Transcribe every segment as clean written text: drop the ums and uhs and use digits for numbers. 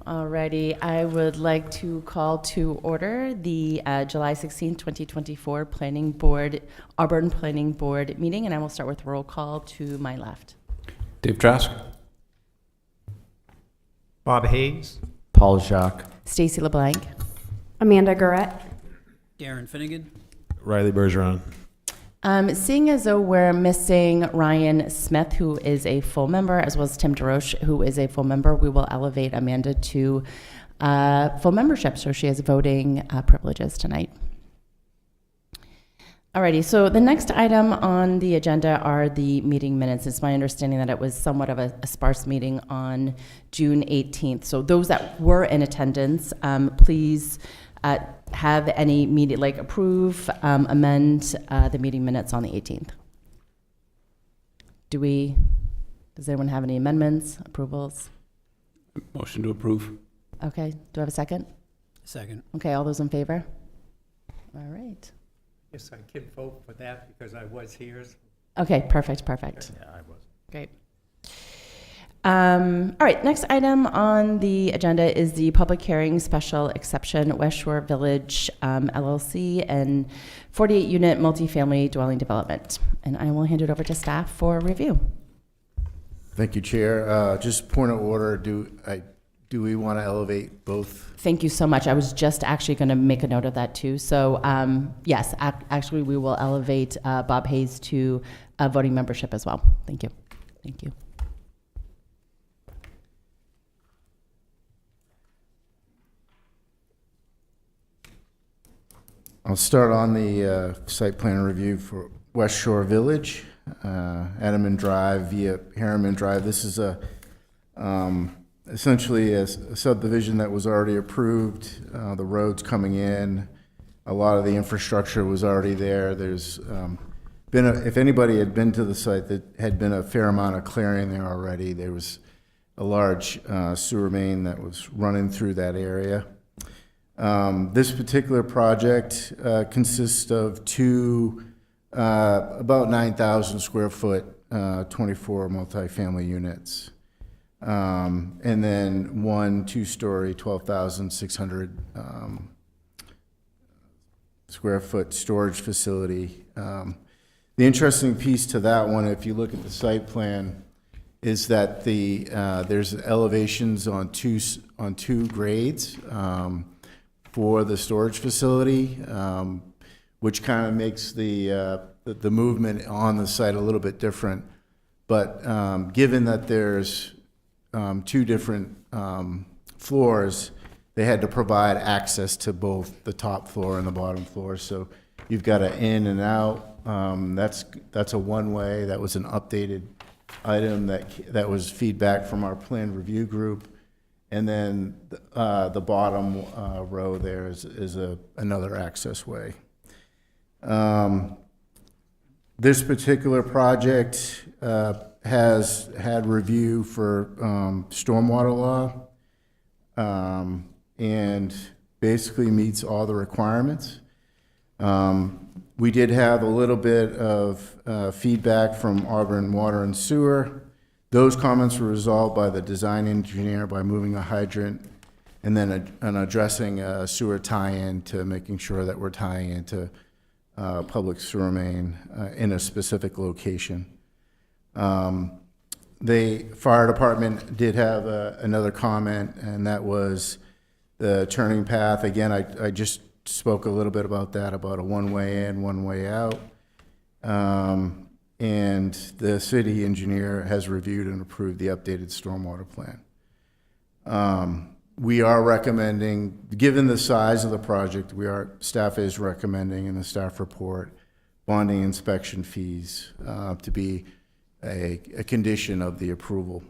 Alrighty, I would like to call to order the July 16th, 2024 Auburn Planning Board meeting, and I will start with roll call to my left. Dave Trask. Bob Hayes. Paul Jacques. Stacy LeBlanc. Amanda Garrett. Darren Finnegan. Riley Bergeron. Seeing as though we're missing Ryan Smith, who is a full member, as well as Tim DeRoche, who is a full member, we will elevate Amanda to full membership, so she has voting privileges tonight. Alrighty, so the next item on the agenda are the meeting minutes. It's my understanding that it was somewhat of a sparse meeting on June 18th. So those that were in attendance, please have any meeting, approve, amend the meeting minutes on the 18th. Does anyone have any amendments, approvals? Motion to approve. Okay, do I have a second? Second. Okay, all those in favor? All right. Yes, I can vote for that because I was here. Okay, perfect. Yeah, I was. Great. All right, next item on the agenda is the public hearing special exception, West Shore Village LLC and 48-unit multifamily dwelling development. And I will hand it over to staff for review. Thank you, Chair. Just point of order, do we want to elevate both? Thank you so much. I was just actually going to make a note of that too. So yes, actually we will elevate Bob Hayes to voting membership as well. Thank you. Thank you. I'll start on the site plan review for West Shore Village, Edelman Drive via Harriman Drive. This is essentially a subdivision that was already approved. The roads coming in, a lot of the infrastructure was already there. There's been if anybody had been to the site, that had been a fair amount of clearing there already. There was a large sewer main that was running through that area. This particular project consists of two, about 9,000 square foot, 24 multifamily units. And then one two-story, 12,600 square foot storage facility. The interesting piece to that one, if you look at the site plan, is that there's elevations on two grades for the storage facility, which kind of makes the movement on the site a little bit different. But given that there's two different floors, they had to provide access to both the top floor and the bottom floor. So you've got an in and out. That's a one-way. That was an updated item that was feedback from our plan review group. And then the bottom row there is another access way. This particular project has had review for stormwater law and basically meets all the requirements. We did have a little bit of feedback from Auburn Water and Sewer. Those comments were resolved by the design engineer by moving a hydrant and then addressing a sewer tie-in to making sure that we're tying into public sewer main in a specific location. The fire department did have another comment, and that was the turning path. Again, I just spoke a little bit about that, about a one-way in, one-way out. And the city engineer has reviewed and approved the updated stormwater plan. We are recommending, given the size of the project, staff is recommending in the staff report bonding inspection fees to be a condition of the approval.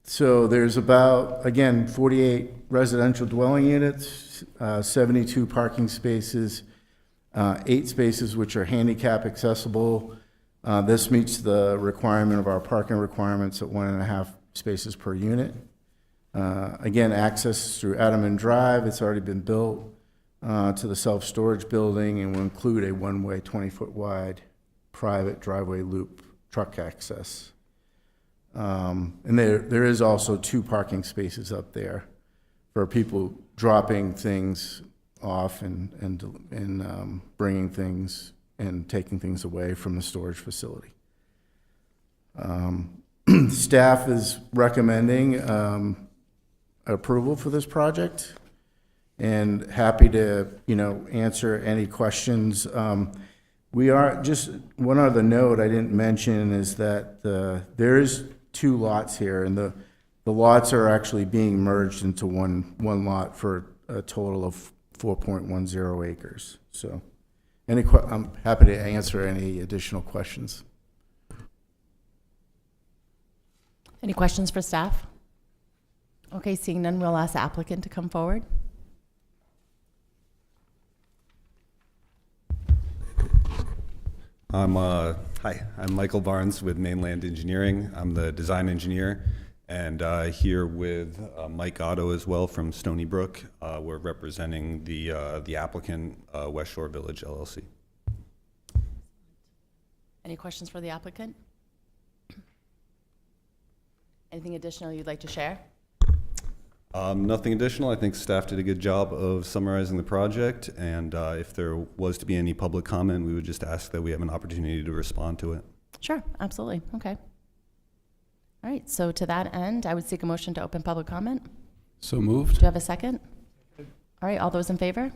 So there's about, again, 48 residential dwelling units, 72 parking spaces, 8 spaces which are handicap accessible. This meets the requirement of our parking requirements at 1.5 spaces per unit. Again, access through Edelman Drive. It's already been built to the self-storage building and will include a one-way 20-foot wide private driveway loop truck access. And there is also 2 parking spaces up there for people dropping things off and bringing things and taking things away from the storage facility. Staff is recommending approval for this project and happy to, answer any questions. We are, just one other note I didn't mention is that there is 2 lots here, and the lots are actually being merged into one lot for a total of 4.10 acres. So I'm happy to answer any additional questions. Any questions for staff? Okay, seeing none, we'll ask the applicant to come forward. Hi, I'm Michael Barnes with Mainland Engineering. I'm the design engineer, and here with Mike Otto as well from Stony Brook. We're representing the applicant, West Shore Village LLC. Any questions for the applicant? Anything additional you'd like to share? Nothing additional. I think staff did a good job of summarizing the project, and if there was to be any public comment, we would just ask that we have an opportunity to respond to it. Sure, absolutely. Okay. All right, so to that end, I would seek a motion to open public comment. So Do moved. you have a second? All right, all those in favor?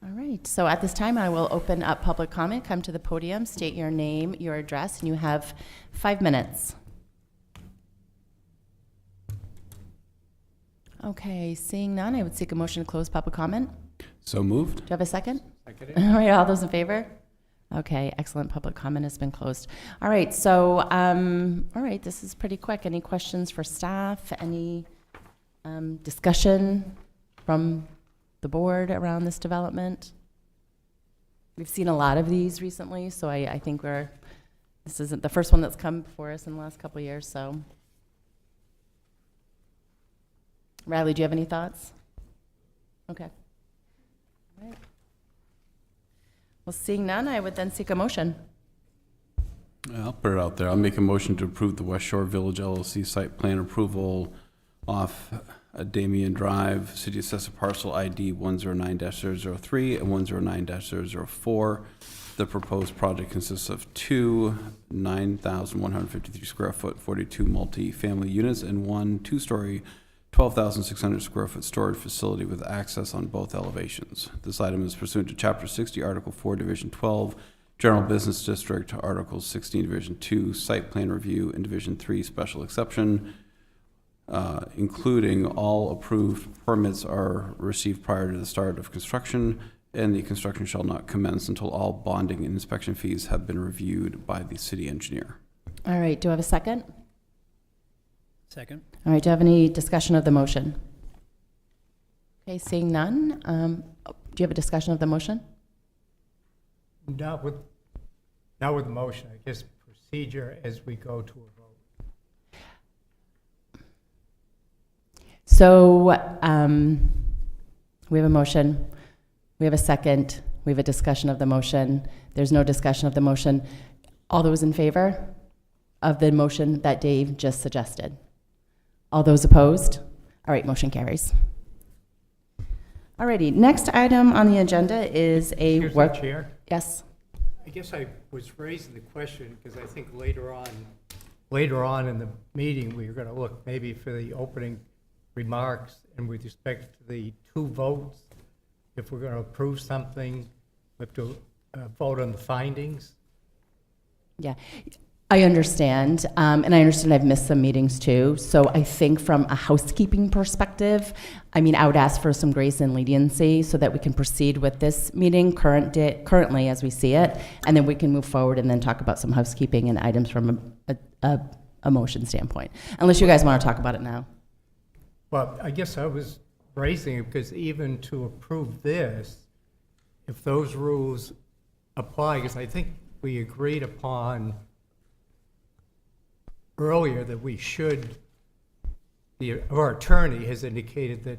All right, so at this time, I will open up public comment. Come to the podium, state your name, your address, and you have 5 minutes. Okay, seeing none, I would seek a motion to close public comment. So moved. Do you have a second? Second All right, all those in favor? Okay, excellent. Public comment has been closed. All right, so, all right, this is pretty quick. Any questions for staff? Any discussion from the board around this development? We've seen a lot of these recently, so I think this isn't the first one that's come before us in the last couple of years, so. Riley, do you have any thoughts? Okay. All right. Well, seeing none, I would then seek a motion. I'll put it out there. I'll make a motion to approve the West Shore Village LLC site plan approval off Damien Drive, City Assessor Parcel ID 109-003 and 109-004. The proposed project consists of 2 9,153 square foot, 42 multi-family units and 1 2-story 12,600 square foot storage facility with access on both elevations. This item is pursuant to Chapter 60, Article 4, Division 12, General Business District, Article 16, Division 2, Site Plan Review, and Division 3, Special Exception, including all approved permits are received prior to the start of construction, and the construction shall not commence until all bonding and inspection fees have been reviewed by the city engineer. All right, do I have a second? Second. All right, do you have any discussion of the motion? Okay, seeing none. Do you have a discussion of the motion? Not with the motion, I guess procedure as we go to a vote. So we have a motion. We have a second. We have a discussion of the motion. There's no discussion of the motion. All those in favor of the motion that Dave just suggested? All those opposed? All right, motion carries. All righty, next item on the agenda is a Excuse me, work. Chair. Yes. I guess I was raising the question because I think later on in the meeting, we were going to look maybe for the opening remarks and with respect to the 2 votes. If we're going to approve something, we have to vote on the findings. Yeah, I understand, and I understand I've missed some meetings too. So I think from a housekeeping perspective, I mean, I would ask for some grace and leniency so that we can proceed with this meeting currently as we see it, and then we can move forward and then talk about some housekeeping and items from a motion standpoint. Unless you guys want to talk about it now. Well, I guess I was raising it because even to approve this, if those rules apply, because I think we agreed upon earlier that we should, our attorney has indicated that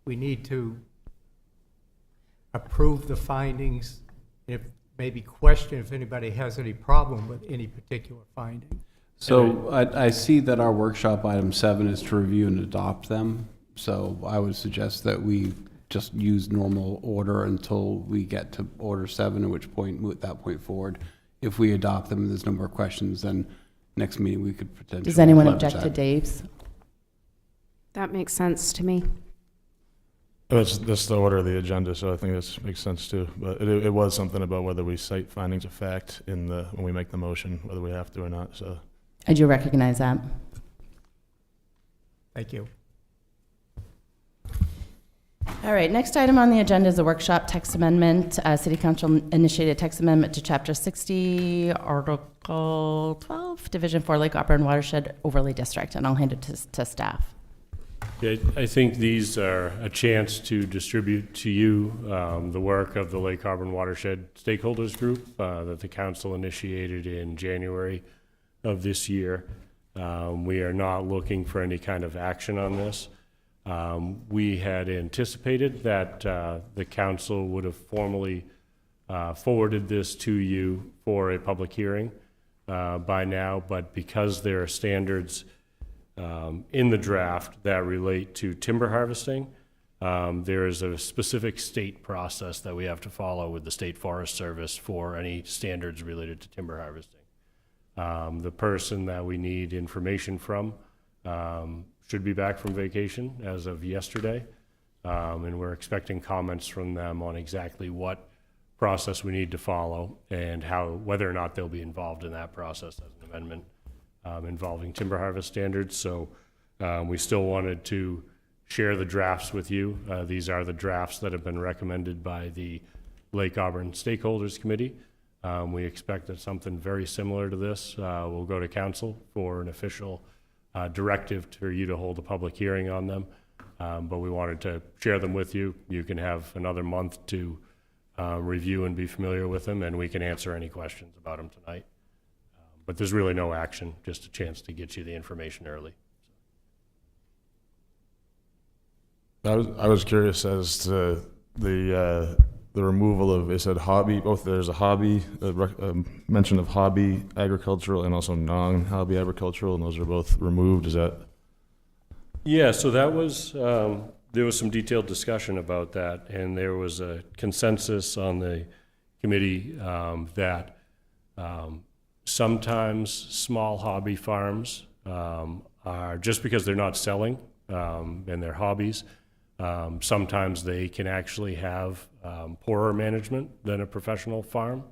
we need to approve the findings, if maybe question if anybody has any problem with any particular finding. So I see that our workshop item 7 is to review and adopt them. So I would suggest that we just use normal order until we get to order 7, at which point, move that point forward. If we adopt them and there's no more questions, then next meeting we could potentially. Does anyone leverage object to that. Dave's? That makes sense to me. That's the order of the agenda, so I think this makes sense too. But it was something about whether we cite findings of fact when we make the motion, whether we have to or not, so. I do recognize that. Thank you. All right, next item on the agenda is a workshop text amendment. City Council initiated text amendment to Chapter 60, Article 12, Division 4, Lake Auburn Watershed Overlay District, and I'll hand it to staff. Yeah, I think these are a chance to distribute to you the work of the Lake Auburn Watershed Stakeholders Group that the council initiated in January of this year. We are not looking for any kind of action on this. We had anticipated that the council would have formally forwarded this to you for a public hearing by now, but because there are standards in the draft that relate to timber harvesting, there is a specific state process that we have to follow with the State Forest Service for any standards related to timber harvesting. The person that we need information from should be back from vacation as of yesterday, and we're expecting comments from them on exactly what process we need to follow and whether or not they'll be involved in that process as an amendment involving timber harvest standards. So we still wanted to share the drafts with you. These are the drafts that have been recommended by the Lake Auburn Stakeholders Committee. We expect that something very similar to this will go to council for an official directive for you to hold a public hearing on them. But we wanted to share them with you. You can have another month to review and be familiar with them, and we can answer any questions about them tonight. But there's really no action, just a chance to get you the information early. I was curious as to the removal of, it said hobby, both there's a hobby, mention of hobby agricultural and also non-hobby agricultural, and those are both removed, is that? Yeah, so that was, there was some detailed discussion about that, and there was a consensus on the committee that sometimes small hobby farms are, just because they're not selling and they're hobbies, sometimes they can actually have poorer management than a professional farm.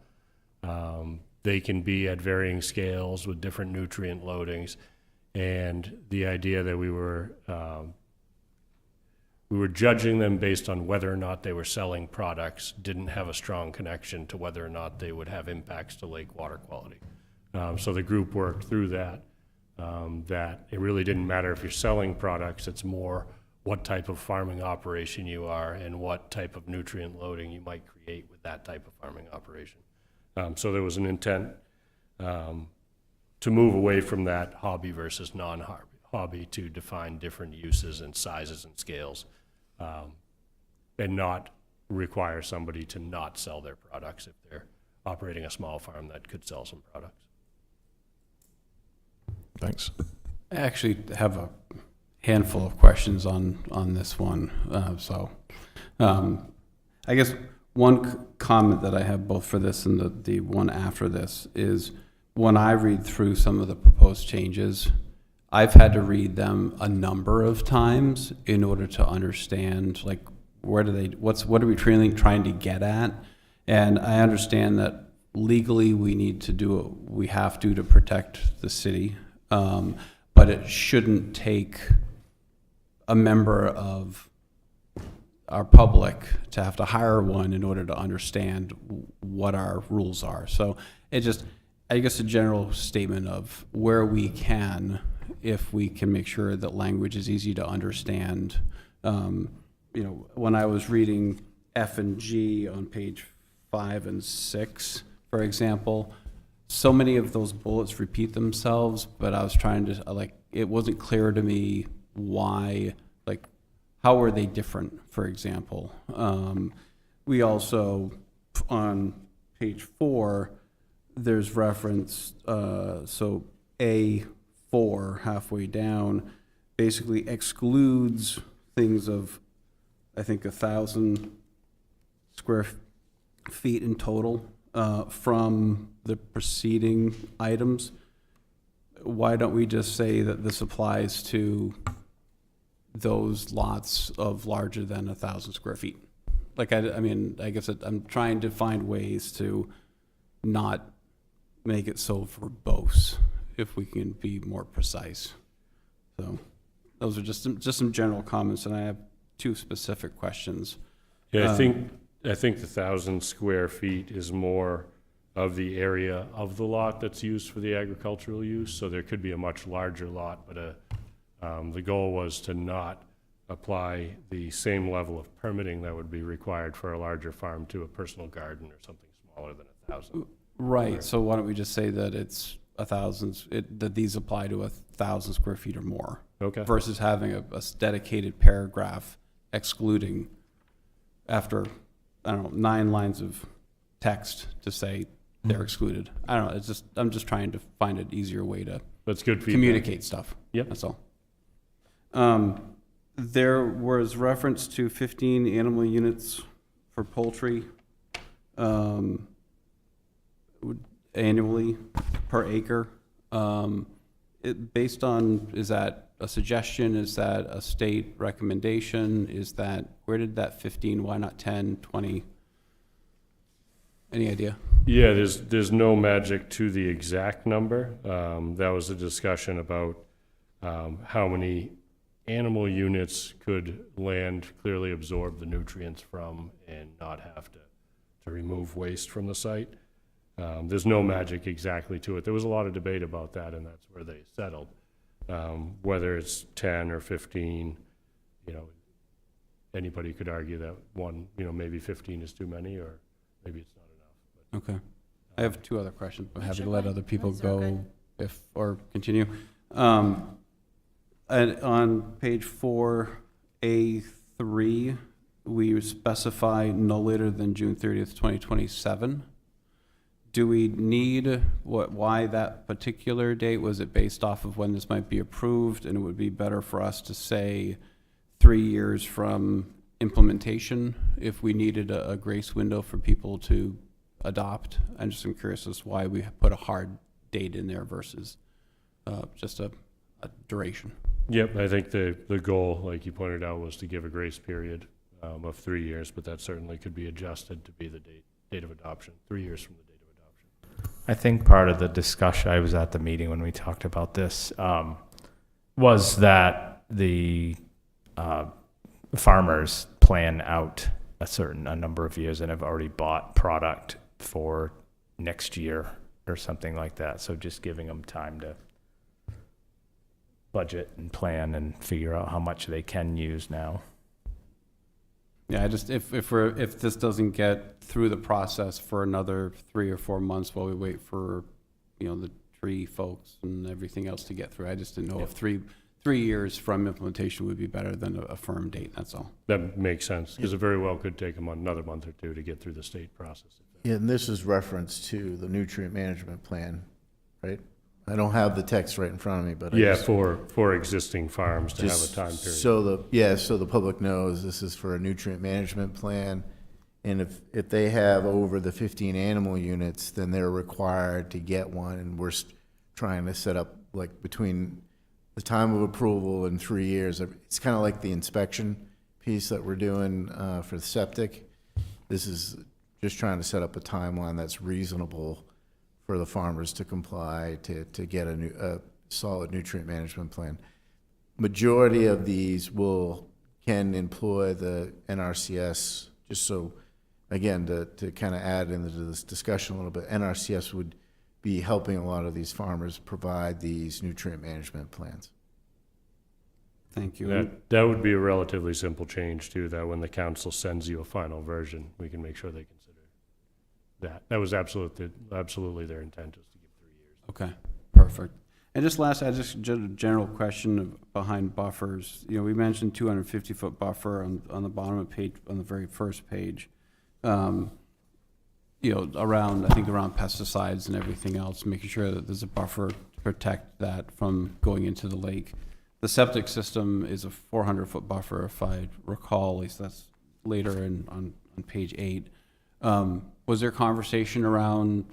They can be at varying scales with different nutrient loadings, and the idea that we were judging them based on whether or not they were selling products didn't have a strong connection to whether or not they would have impacts to lake water quality. So the group worked through that, that it really didn't matter if you're selling products, it's more what type of farming operation you are and what type of nutrient loading you might create with that type of farming operation. So there was an intent to move away from that hobby versus non-hobby to define different uses and sizes and scales, and not require somebody to not sell their products if they're operating a small farm that could sell some products. Thanks. I actually have a handful of questions on this one. I guess one comment that I have both for this and the one after this is when I read through some of the proposed changes, I've had to read them a number of times in order to understand, like, what are we trying to get at? And I understand that legally we have to protect the city, but it shouldn't take a member of our public to have to hire one in order to understand what our rules are. So it just, I guess, a general statement of where we can, if we can make sure that language is easy to understand. When I was reading F and G on page 5 and 6, for example, so many of those bullets repeat themselves, but I was trying to, it wasn't clear to me why, how are they different, for example. We also, on page 4, there's reference, so A4 halfway down basically excludes things of, I think, 1,000 square feet in total from the preceding items. Why don't we just say that this applies to those lots of larger than 1,000 square feet? Like, I mean, I guess I'm trying to find ways to not make it so verbose, if we can be more precise. So those are just some general comments, and I have two specific questions. Yeah, I think the 1,000 square feet is more of the area of the lot that's used for the agricultural use, so there could be a much larger lot, but the goal was to not apply the same level of permitting that would be required for a larger farm to a personal garden or something smaller than 1,000. Right, so why don't we just say that it's 1,000, that these apply to 1,000 square feet or more? Okay. Versus having a dedicated paragraph excluding after, I don't know, 9 lines of text to say they're excluded. I don't know, it's just, I'm just trying to find an easier way to That's good feedback. communicate stuff. Yep. That's all. There was reference to 15 animal units for poultry annually per acre. Based on, is that a suggestion? Is that a state recommendation? Is that, where did that 15, why not 10, 20? Any idea? Yeah, there's no magic to the exact number. That was a discussion about how many animal units could land clearly absorb the nutrients from and not have to remove waste from the site. There's no magic exactly to it. There was a lot of debate about that, and that's where they settled. Whether it's 10 or 15, anybody could argue that one, maybe 15 is too many, or maybe it's not enough. Okay. I have 2 other questions, but happy to Sure. let other people Those are go good. or continue. And on page 4A3, we specify no later than June 30th, 2027. Do we need, why that particular date? Was it based off of when this might be approved? And it would be better for us to say 3 years from implementation if we needed a grace window for people to adopt? I'm just curious as to why we put a hard date in there versus just a duration. Yep, I think the goal, like you pointed out, was to give a grace period of 3 years, but that certainly could be adjusted to be the date of adoption, 3 years from the date of adoption. I think part of the discussion, I was at the meeting when we talked about this, was that the farmers plan out a number of years and have already bought product for next year or something like that. So just giving them time to budget and plan and figure out how much they can use now. Yeah, I just, if this doesn't get through the process for another 3 or 4 months while we wait for, the tree folks and everything else to get through, I just didn't know if 3 years from implementation would be better than a firm date, that's all. That makes sense, because it very well could take another month or 2 to get through the state process. Yeah, and this is reference to the nutrient management plan, right? I don't have the text right in front of me, but Yeah, for existing farms to have a just time period. so the public knows this is for a nutrient management plan. And if they have over the 15 animal units, then they're required to get one. And we're trying to set up, like, between the time of approval and 3 years. It's kind of like the inspection piece that we're doing for the septic. This is just trying to set up a timeline that's reasonable for the farmers to comply to get a solid nutrient management plan. Majority of these can employ the NRCS, just so, again, to kind of add into this discussion a little bit, NRCS would be helping a lot of these farmers provide these nutrient management plans. Thank you. That would be a relatively simple change, too, that when the council sends you a final version, we can make sure they consider that. That was absolutely their intent, is to give 3 years. Okay, perfect. And just last, a general question behind buffers. We mentioned 250-foot buffer on the bottom of page, on the very first page. around, I think around pesticides and everything else, making sure that there's a buffer to protect that from going into the lake. The septic system is a 400-foot buffer, if I recall, at least that's later on page 8. Was there conversation around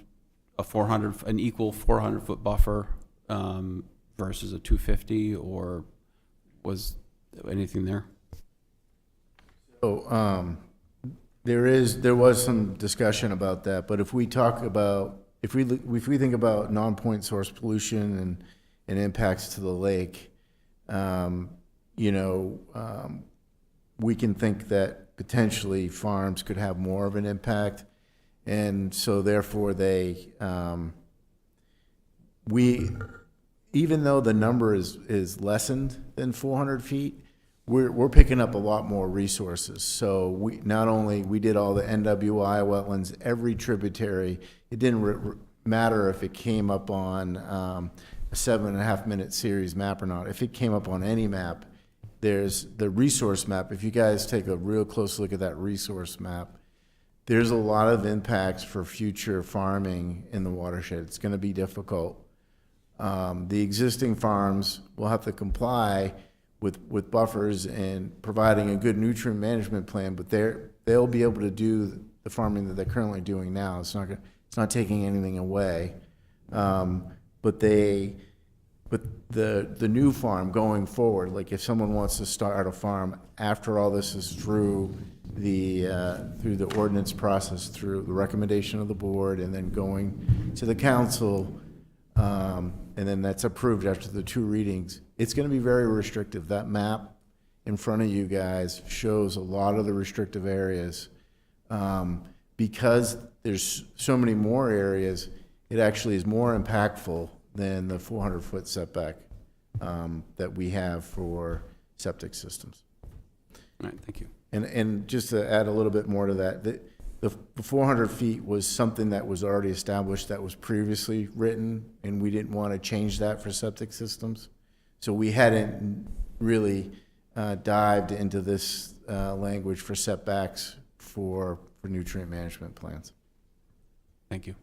an equal 400-foot buffer versus a 250, or was anything there? So, there was some discussion about that, but if we think about non-point source pollution and impacts to the lake, we can think that potentially farms could have more of an impact, and so therefore even though the number is lessened than 400 feet, we're picking up a lot more resources. So we did all the NWI wetlands, every tributary. It didn't matter if it came up on a 7.5-minute series map or not. If it came up on any map, there's the resource map. If you guys take a real close look at that resource map, there's a lot of impacts for future farming in the watershed. It's going to be difficult. The existing farms will have to comply with buffers and providing a good nutrient management plan, but they'll be able to do the farming that they're currently doing now. It's not taking anything away, but the new farm going forward, like if someone wants to start a farm after all this is through the ordinance process, through the recommendation of the board, and then going to the council, and then that's approved after the 2 readings, it's going to be very restrictive. That map in front of you guys shows a lot of the restrictive areas. Because there's so many more areas, it actually is more impactful than the 400-foot setback that we have for septic systems. All right, thank you. And just to add a little bit more to that, the 400 feet was something that was already established, that was previously written, and we didn't want to change that for septic systems. So we hadn't really dived into this language for setbacks for nutrient management plans. Thank you.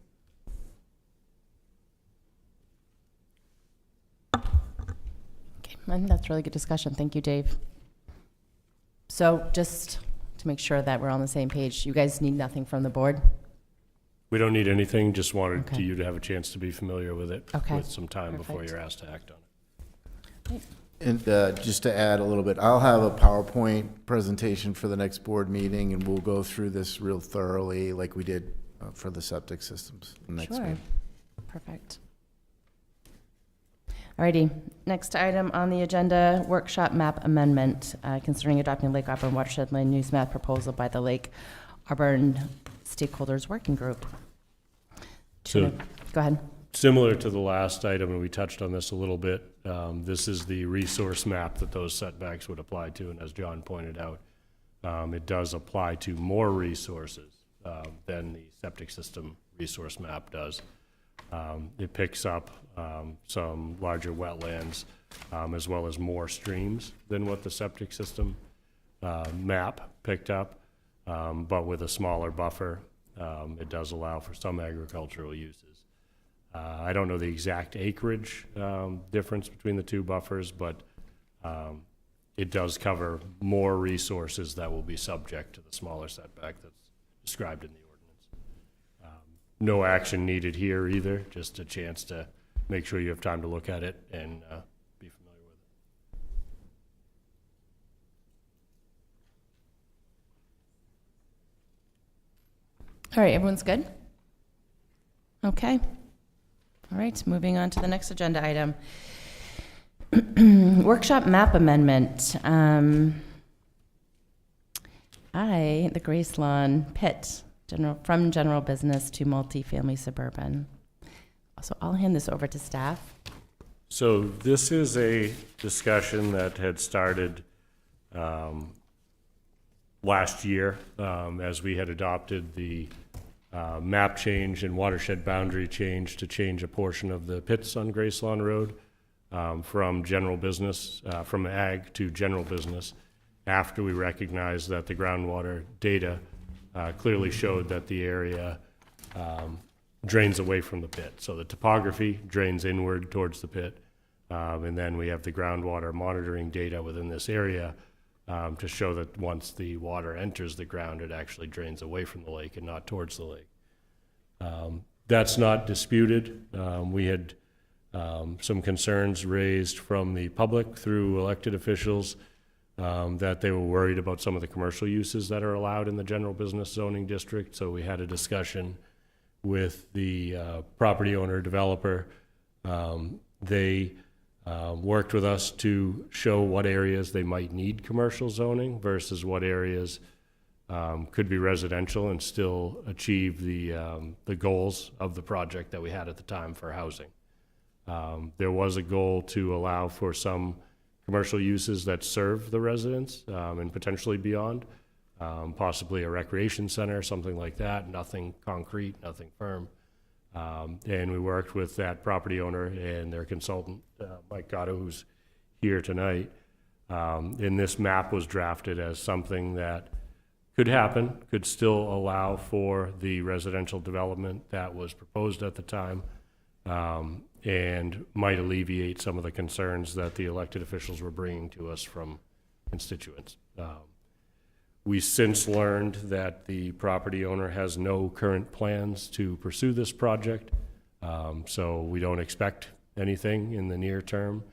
Okay, and that's really good discussion. Thank you, Dave. So just to make sure that we're on the same page, you guys need nothing from the board? We don't need anything, just wanted Okay. you to have a chance to be familiar with it Okay. with some time before Perfect. you're asked to act on it. And just to add a little bit, I'll have a PowerPoint presentation for the next board meeting, and we'll go through this real thoroughly like we did for the septic systems next Sure. meeting. Perfect. Alrighty, next item on the agenda, workshop map amendment, considering adopting Lake Auburn watershed land use map proposal by the Lake Auburn Stakeholders Working Group. So- Go ahead. Similar to the last item, and we touched on this a little bit, this is the resource map that those setbacks would apply to, and as John pointed out, it does apply to more resources than the septic system resource map does. It picks up some larger wetlands as well as more streams than what the septic system map picked up, but with a smaller buffer. It does allow for some agricultural uses. I don't know the exact acreage difference between the 2 buffers, but it does cover more resources that will be subject to the smaller setback that's described in the ordinance. No action needed here either, just a chance to make sure you have time to look at it and be familiar with it. All right, everyone's good? Okay. All right, moving on to the next agenda item. Workshop map amendment. The Grace Lawn Pit, from general business to multifamily suburban. So I'll hand this over to staff. So this is a discussion that had started last year as we had adopted the map change and watershed boundary change to change a portion of the pits on Grace Lawn Road from general business, from ag to general business, after we recognized that the groundwater data clearly showed that the area drains away from the pit. So the topography drains inward towards the pit. And then we have the groundwater monitoring data within this area to show that once the water enters the ground, it actually drains away from the lake and not towards the lake. That's not disputed. We had some concerns raised from the public through elected officials that they were worried about some of the commercial uses that are allowed in the general business zoning district. So we had a discussion with the property owner developer. They worked with us to show what areas they might need commercial zoning versus what areas could be residential and still achieve the goals of the project that we had at the time for housing. There was a goal to allow for some commercial uses that serve the residents and potentially beyond, possibly a recreation center, something like that, nothing concrete, nothing firm. And we worked with that property owner and their consultant, Mike Gatto, who's here tonight. And this map was drafted as something that could happen, could still allow for the residential development that was proposed at the time, and might alleviate some of the concerns that the elected officials were bringing to us from constituents. We since learned that the property owner has no current plans to pursue this project, so we don't expect anything in the near term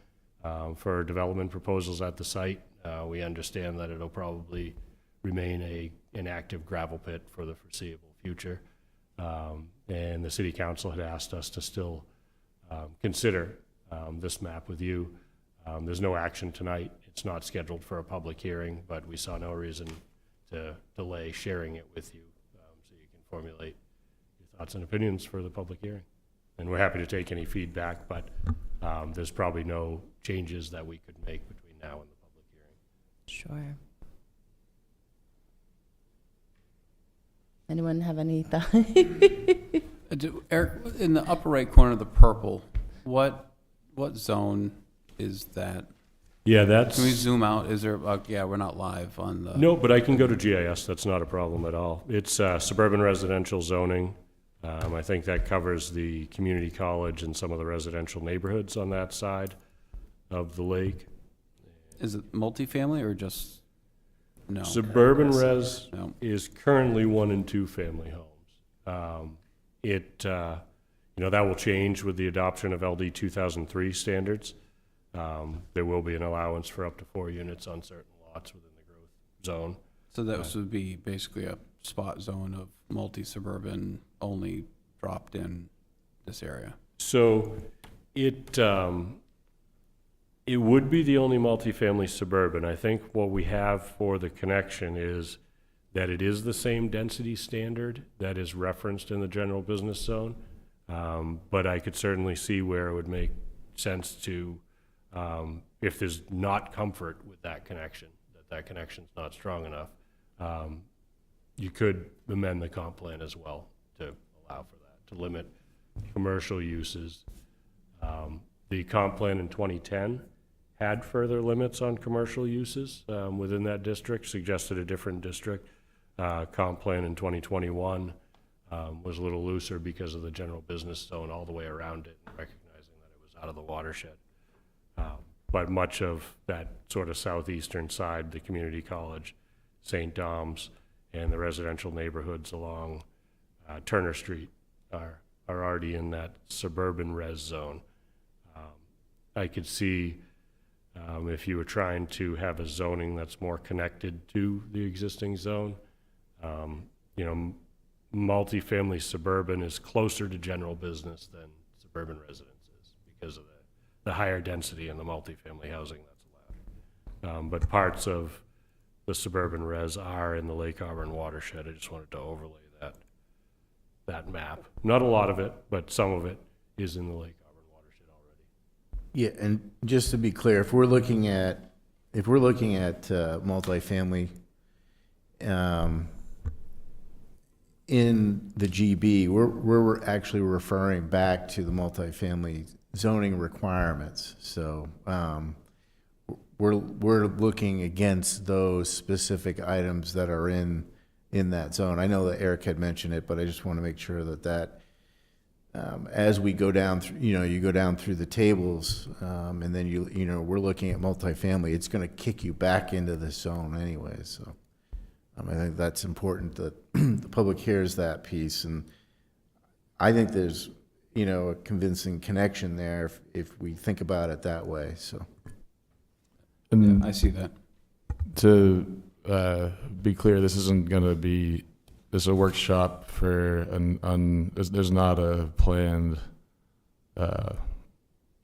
for development proposals at the site. We understand that it'll probably remain an active gravel pit for the foreseeable future, and the city council had asked us to still consider this map with you. There's no action tonight. It's not scheduled for a public hearing, but we saw no reason to delay sharing it with you so you can formulate your thoughts and opinions for the public hearing. And we're happy to take any feedback, but there's probably no changes that we could make between now and the public hearing. Sure. Anyone have any thoughts? Eric, in the upper right corner of the purple, what zone is that? Yeah, that's... Can we zoom out? Is there, yeah, we're not live on the... No, but I can go to GIS. That's not a problem at all. It's suburban residential zoning. I think that covers the community college and some of the residential neighborhoods on that side of the lake. Is it multifamily or just, no? Suburban res No. is currently 1 and 2 family homes. That will change with the adoption of LD 2003 standards. There will be an allowance for up to 4 units on certain lots within the growth zone. So that would be basically a spot zone of multi-suburban only dropped in this area. So it would be the only multifamily suburban. I think what we have for the connection is that it is the same density standard that is referenced in the general business zone. But I could certainly see where it would make sense to, if there's not comfort with that connection, that connection's not strong enough, you could amend the comp plan as well to allow for that, to limit commercial uses. The comp plan in 2010 had further limits on commercial uses within that district, suggested a different district. Comp plan in 2021 was a little looser because of the general business zone all the way around it, and recognizing that it was out of the watershed. But much of that sort of southeastern side, the community college, St. Dom's, and the residential neighborhoods along Turner Street are already in that suburban res zone. I could see if you were trying to have a zoning that's more connected to the existing zone, multifamily suburban is closer to general business than suburban residences because of the higher density in the multifamily housing that's allowed. But parts of the suburban res are in the Lake Auburn watershed. I just wanted to overlay that map. Not a lot of it, but some of it is in the Lake Auburn watershed already. Yeah, and just to be clear, if we're looking at multifamily in the GB, we're actually referring back to the multifamily zoning requirements. So we're looking against those specific items that are in in that zone. I know that Eric had mentioned it, but I just want to make sure that as we go down through, you go down through the tables, and then we're looking at multifamily, it's going to kick you back into this zone anyway. So I think that's important that the public hears that piece. And I think there's, a convincing connection there if we think about it that way. So. And I see that. to be clear, this isn't going to be, this is a workshop for there's not a planned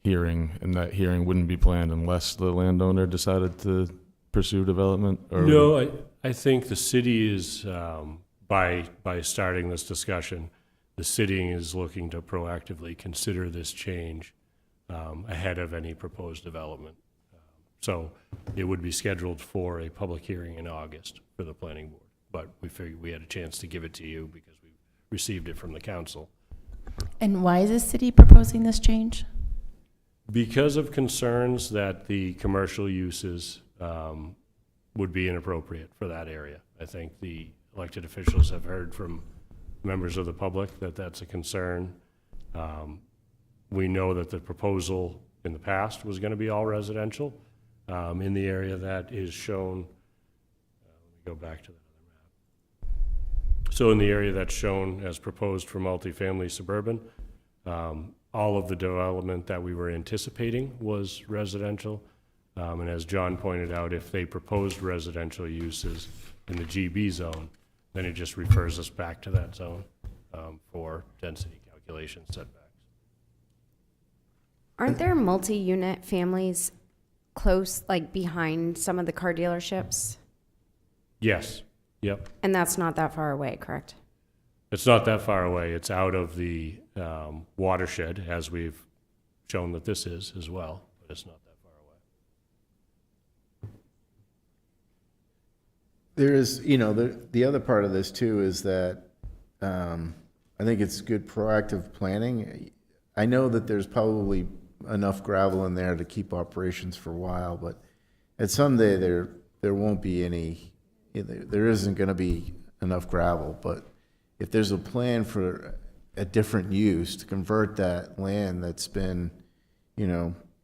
hearing, and that hearing wouldn't be planned unless the landowner decided to pursue development? Or No, I think the city is, by starting this discussion, the city is looking to proactively consider this change ahead of any proposed development. So it would be scheduled for a public hearing in August for the planning board. But we figured we had a chance to give it to you because we received it from the council. And why is the city proposing this change? Because of concerns that the commercial uses would be inappropriate for that area. I think the elected officials have heard from members of the public that that's a concern. We know that the proposal in the past was going to be all residential in the area that is shown. Let me go back to that other map. So in the area that's shown as proposed for multifamily suburban, all of the development that we were anticipating was residential. And as John pointed out, if they proposed residential uses in the GB zone, then it just refers us back to that zone for density calculation setbacks. Aren't there multi-unit families close, like behind some of the car dealerships? Yes, yep. And that's not that far away, correct? It's not that far away. It's out of the watershed, as we've shown that this is as well, but it's not that far away. There is, the other part of this too is that I think it's good proactive planning. I know that there's probably enough gravel in there to keep operations for a while, but at someday there won't be any, there isn't going to be enough gravel. But if there's a plan for a different use to convert that land that's been,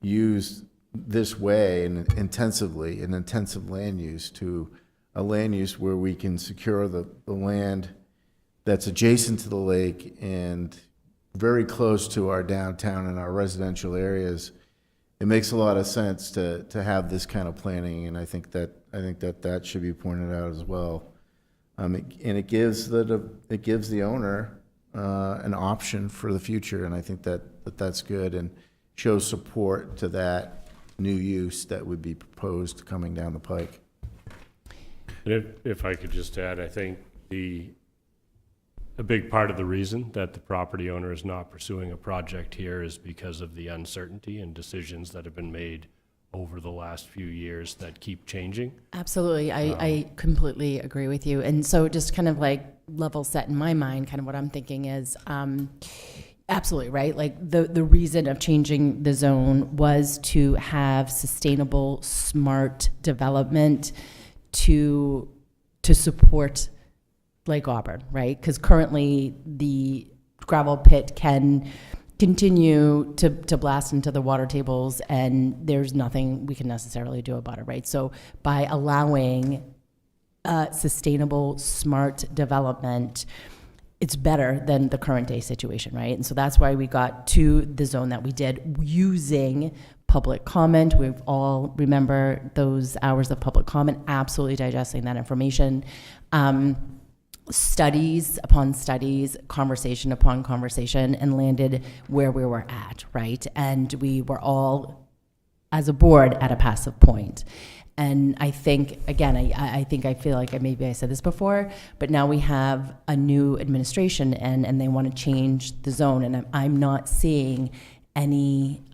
used this way and intensively, an intensive land use, to a land use where we can secure the land that's adjacent to the lake and very close to our downtown and our residential areas, it makes a lot of sense to have this kind of planning, and I think that should be pointed out as well. And it gives the owner an option for the future, and I think that's good and shows support to that new use that would be proposed coming down the pike. And if I could just add, I think a big part of the reason that the property owner is not pursuing a project here is because of the uncertainty and decisions that have been made over the last few years that keep changing. Absolutely. I completely agree with you. And so just kind of like level set in my mind, kind of what I'm thinking is, absolutely, right? Like the reason of changing the zone was to have sustainable, smart development to support Lake Auburn, right? Because currently the gravel pit can continue to blast into the water tables, and there's nothing we can necessarily do about it, right? So by allowing sustainable, smart development, it's better than the current day situation, right? And so that's why we got to the zone that we did using public comment. We've all remember those hours of public comment, absolutely digesting that information. Studies upon studies, conversation upon conversation, and landed where we were at, right? And we were all, as a board, at a passive point. And I think, again, I think I feel like maybe I said this before, but now we have a new administration and they want to change the zone. And I'm not seeing any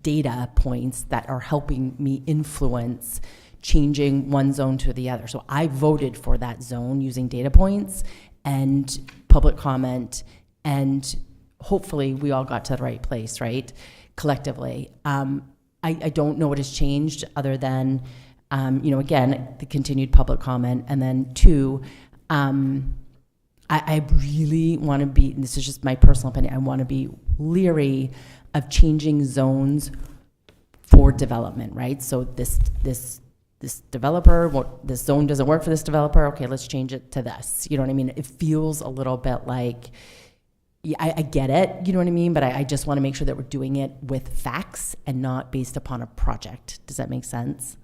data points that are helping me influence changing one zone to the other. So I voted for that zone using data points and public comment, and hopefully we all got to the right place, right? Collectively. I don't know what has changed other than, again, the continued public comment, and then two, I really want to be, and this is just my personal opinion, I want to be leery of changing zones for development, right? So this developer, this zone doesn't work for this developer, okay, let's change it to this. You know what I mean? It feels a little bit like, yeah, I get it, you know what I mean? But I just want to make sure that we're doing it with facts and not based upon a project. Does that make sense?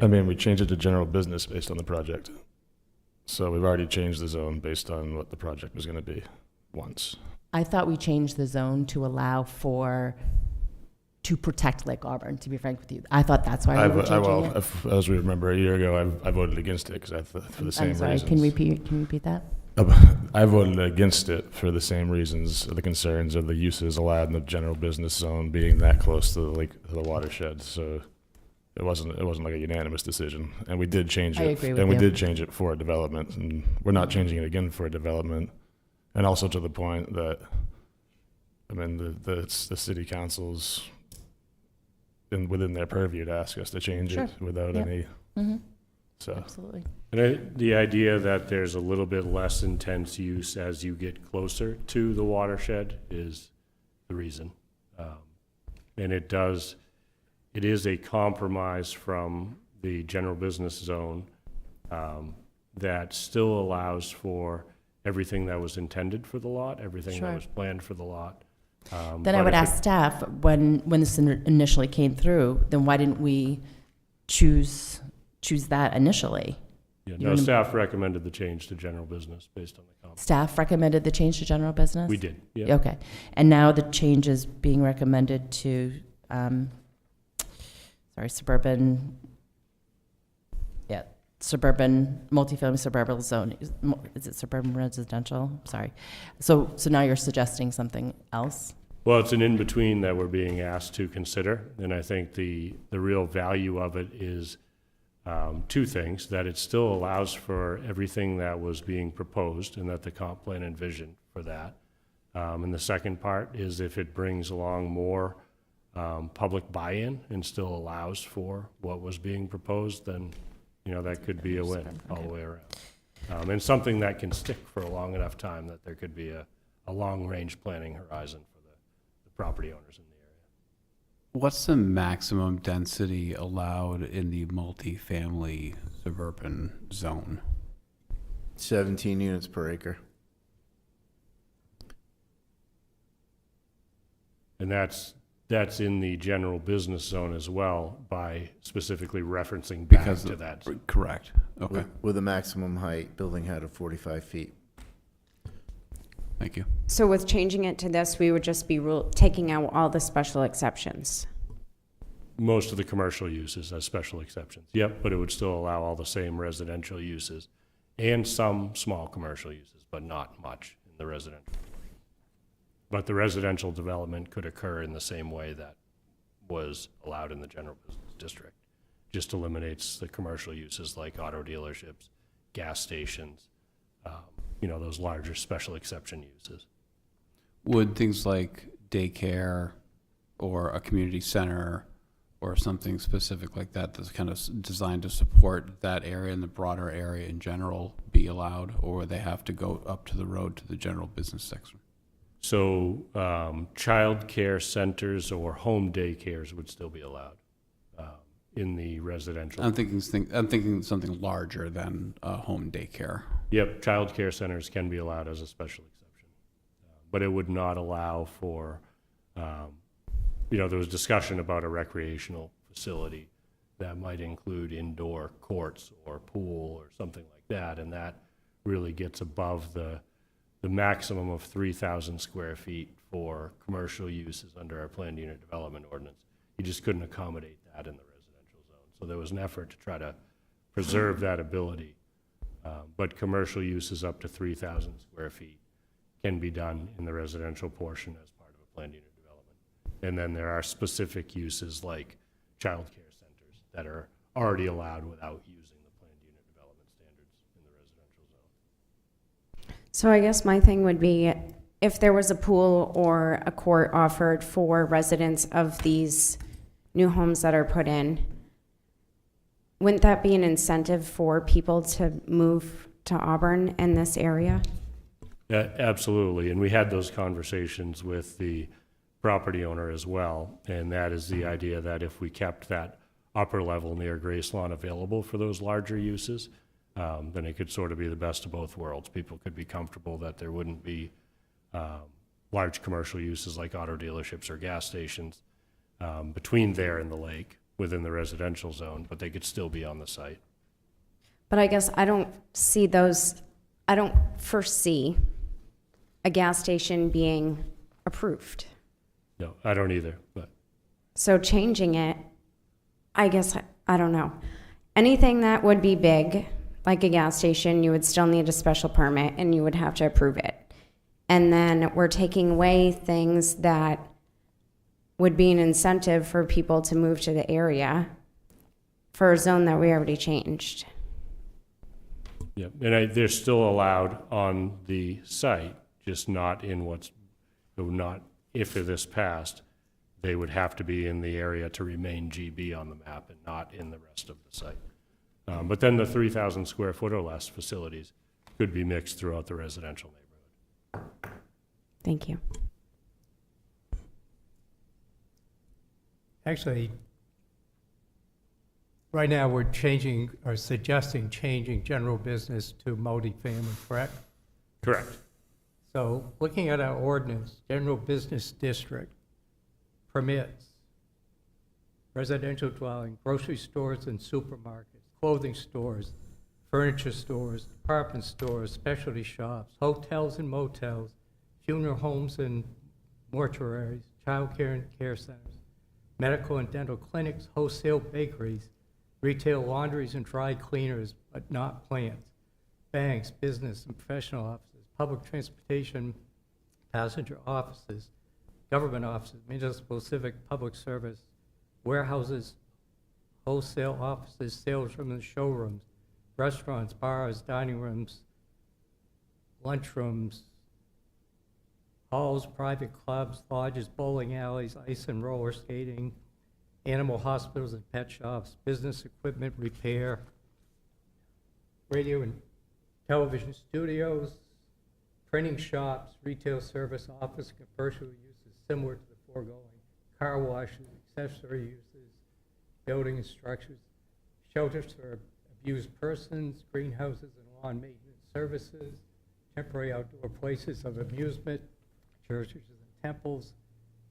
I mean, we changed it to general business based on the project. So we've already changed the zone based on what the project was going to be once. I thought we changed the zone to allow to protect Lake Auburn, to be frank with you. I thought that's why we were changing it. As we remember, a year ago, I voted against it because for the same I'm sorry, reasons. can you repeat that? I voted against it for the same reasons, the concerns of the uses allowed in the general business zone being that close to the lake, to the watershed. So it wasn't like a unanimous decision, and we did change it. I agree with and we you. did change it for a development, and we're not changing it again for a development. And also to the point that, I mean, the city council's within their purview to ask us to change Sure. it without Yep. any. Mm-hmm. So Absolutely. And the idea that there's a little bit less intense use as you get closer to the watershed is the reason. And it is a compromise from the general business zone that still allows for everything that was intended for the lot, everything Sure. that was planned for the lot. Then I would ask staff, when this initially came through, then why didn't we choose that initially? Yeah, You no, wanna- staff recommended the change to general business based on the comment. Staff recommended the change to general business? We did, yeah. Okay. And now the change is being recommended to, suburban, multifamily suburban zone. Is it suburban residential? Sorry. So now you're suggesting something else? Well, it's an in-between that we're being asked to consider, and I think the real value of it is two things: that it still allows for everything that was being proposed and that the comp plan envisioned for that. And the second part is if it brings along more public buy-in and still allows for what was being proposed, then, you know, that could be a win all the way around. And something that can stick for a long enough time that there could be a long-range planning horizon for the property owners in the area. What's the maximum density allowed in the multifamily suburban zone? 17 units per acre. And that's in the general business zone as well, by specifically referencing back Because to of- that. Correct. Okay. With a maximum height, building height of 45 feet. Thank you. So with changing it to this, we would just be taking out all the special exceptions. Most of the commercial uses as special exceptions. Yep, but it would still allow all the same residential uses and some small commercial uses, but not much in the residential. But the residential development could occur in the same way that was allowed in the general business district. Just eliminates the commercial uses like auto dealerships, gas stations, those larger special exception uses. Would things like daycare or a community center or something specific like that that's kind of designed to support that area and the broader area in general be allowed, or would they have to go up to the road to the general business section? So child care centers or home daycares would still be allowed in the residential. I'm thinking something larger than home daycare. Yep, child care centers can be allowed as a special exception. But it would not allow for, there was discussion about a recreational facility that might include indoor courts or pool or something like that, and that really gets above the maximum of 3,000 square feet for commercial uses under our planned unit development ordinance. You just couldn't accommodate that in the residential zone. So there was an effort to try to preserve that ability. But commercial uses up to 3,000 square feet can be done in the residential portion as part of a planned unit development. And then there are specific uses like child care centers that are already allowed without using the planned unit development standards in the residential zone. So I guess my thing would be, if there was a pool or a court offered for residents of these new homes that are put in, wouldn't that be an incentive for people to move to Auburn and this area? Yeah, absolutely, and we had those conversations with the property owner as well, and that is the idea that if we kept that upper level near Grace Lawn available for those larger uses, then it could sort of be the best of both worlds. People could be comfortable that there wouldn't be large commercial uses like auto dealerships or gas stations between there and the lake within the residential zone, but they could still be on the site. But I guess I don't foresee a gas station being approved. No, I don't either, but So changing it, I guess, I don't know. Anything that would be big, like a gas station, you would still need a special permit and you would have to approve it. And then we're taking away things that would be an incentive for people to move to the area for a zone that we already changed. yeah, and they're still allowed on the site, just not in not, if this passed, they would have to be in the area to remain GB on the map and not in the rest of the site. But then the 3,000 square foot or less facilities could be mixed throughout the residential neighborhood. Thank you. Actually, right now, we're changing, or suggesting changing general business to multifamily, correct? Correct. So looking at our ordinance, general business district permits residential dwelling, grocery stores and supermarkets, clothing stores, furniture stores, department stores, specialty shops, hotels and motels, funeral homes and mortuaries, child care and care centers, medical and dental clinics, wholesale bakeries, retail laundries and dry cleaners, but not plants, banks, business and professional offices, public transportation, passenger offices, government offices, municipal, civic, public service, warehouses, wholesale offices, sales rooms and showrooms, restaurants, bars, dining rooms, lunchrooms, halls, private clubs, lodges, bowling alleys, ice and roller skating, animal hospitals and pet shops, business equipment repair, radio and television studios, printing shops, retail service, office, commercial uses similar to the foregoing, car washes, accessory uses, building and structures, shelters for abused persons, greenhouses and lawn maintenance services, temporary outdoor places of amusement, churches and temples,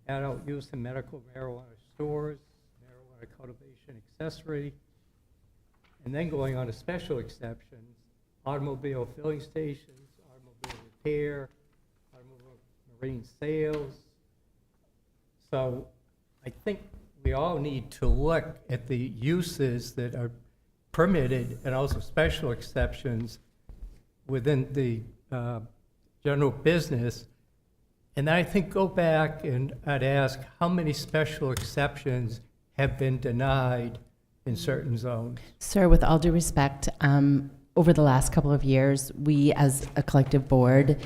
adult use and medical marijuana stores, marijuana cultivation accessory, and then going on to special exceptions, automobile filling stations, automobile repair, automobile marine sales. So I think we all need to look at the uses that are permitted and also special exceptions within the general business. And I think go back and I'd ask how many special exceptions have been denied in certain zones. Sir, with all due respect, over the last couple of years, we as a collective board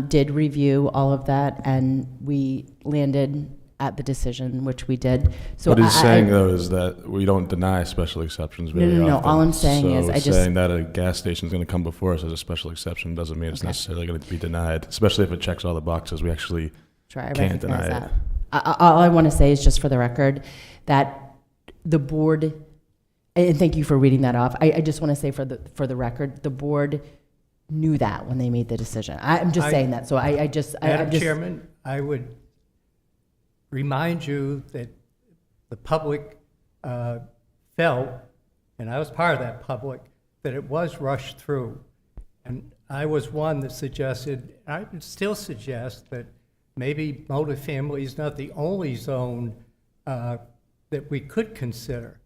did review all of that, and we landed at the decision which we did. So What he's saying, though, is that we don't deny special exceptions very often. No. All I'm saying is I just... saying that a gas station is going to come before us as a special exception doesn't mean it's necessarily going to be denied, especially if it checks all the boxes. We actually can't deny it. All I want to say is just for the record that the board, and thank you for reading that off, I just want to say for the record, the board knew that when they made the decision. I'm just saying that. So Madam Chairman, I would remind you that the public felt, and I was part of that public, that it was rushed through. And I was one that suggested, I would still suggest that maybe multifamily is not the only zone that we could consider.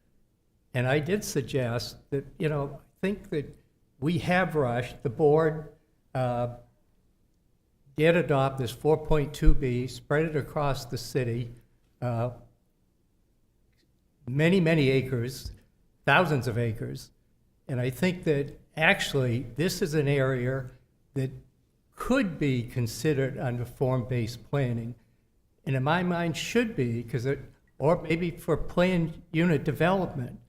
And I did suggest that, I think that we have rushed. The board did adopt this 4.2B, spread it across the city, many, many acres, thousands of acres. And I think that actually this is an area that could be considered under form-based planning. And in my mind should be, or maybe for planned unit development,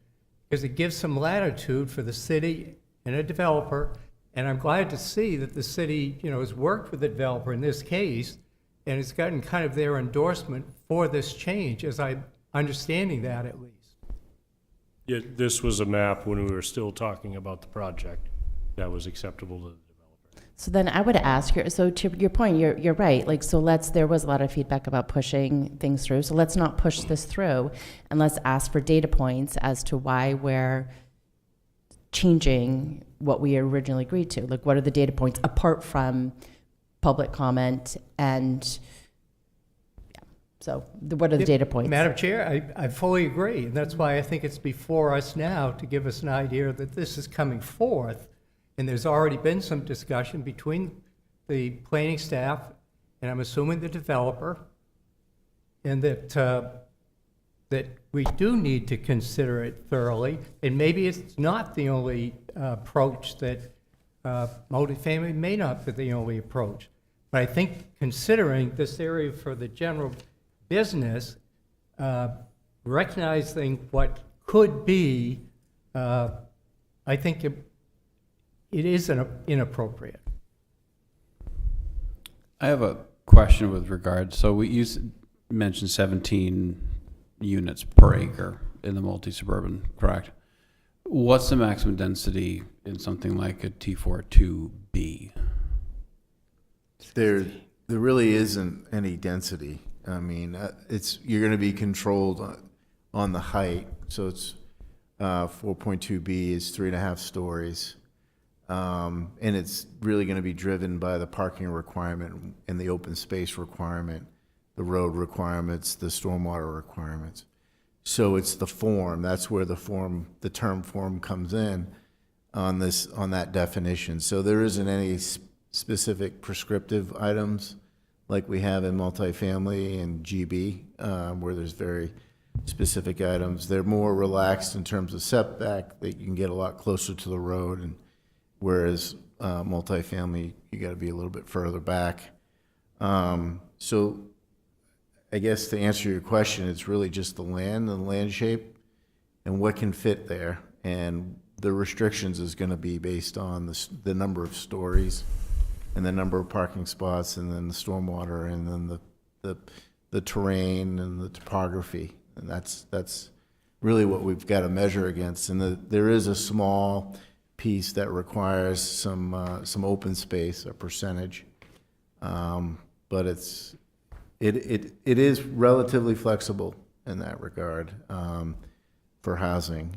because it gives some latitude for the city and a developer And I'm glad to see that the city, has worked with the developer in this case, and it's gotten kind of their endorsement for this change, as I'm understanding that at least. Yeah, this was a map when we were still talking about the project that was acceptable to the developer. So then I would ask, so to your point, you're right, like, so there was a lot of feedback about pushing things through, so let's not push this through, and let's ask for data points as to why we're changing what we originally agreed to. Like, what are the data points apart from public comment and, so what are the data points? Madam Chair, I fully agree, and that's why I think it's before us now to give us an idea that this is coming forth, and there's already been some discussion between the planning staff, and I'm assuming the developer, and that we do need to consider it thoroughly, and maybe it's not the only approach that multifamily may not be the only approach. But I think considering this area for the general business, recognizing what could be, I think it is inappropriate. I have a question with regard, so you mentioned 17 units per acre in the multi-suburban, correct? What's the maximum density in something like a T42B? There really isn't any density. I mean, you're going to be controlled on the height. So it's 4.2B is 3.5 stories. And it's really going to be driven by the parking requirement and the open space requirement, the road requirements, the stormwater requirements. So it's the form. That's where the term form comes in on that definition. So there isn't any specific prescriptive items like we have in multifamily and GB, where there's very specific items. They're more relaxed in terms of setback. They can get a lot closer to the road, and whereas multifamily, you got to be a little bit further back. So I guess to answer your question, it's really just the land and the land shape and what can fit there. And the restrictions is going to be based on the number of stories and the number of parking spots, and then the stormwater, and then the terrain and the topography. And that's really what we've got to measure against. And there is a small piece that requires some open space, a percentage, but it is relatively flexible in that regard for housing.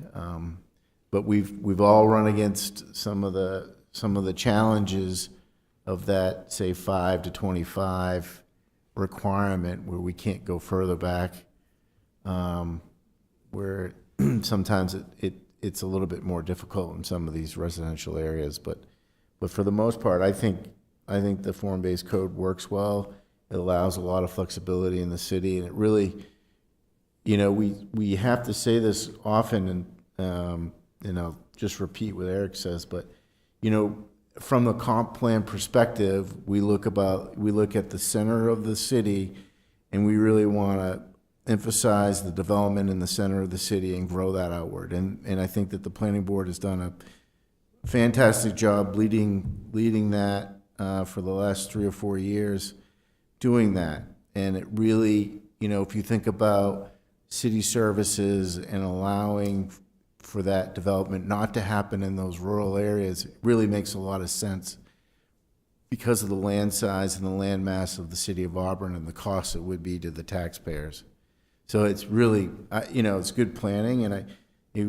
But we've all run against some of the challenges of that, say, 5 to 25 requirement, where we can't go further back, where sometimes it's a little bit more difficult in some of these residential areas. But for the most part, I think the form-based code works well. It allows a lot of flexibility in the city, and it really, we have to say this often, and I'll just repeat what Eric says, but from the comp plan perspective, we look at the center of the city, and we really want to emphasize the development in the center of the city and grow that outward. And I think that the planning board has done a fantastic job leading that for the last 3 or 4 years, doing that. And it really, if you think about city services and allowing for that development not to happen in those rural areas, it really makes a lot of sense because of the land size and the land mass of the city of Auburn and the cost it would be to the taxpayers. So it's really, it's good planning, and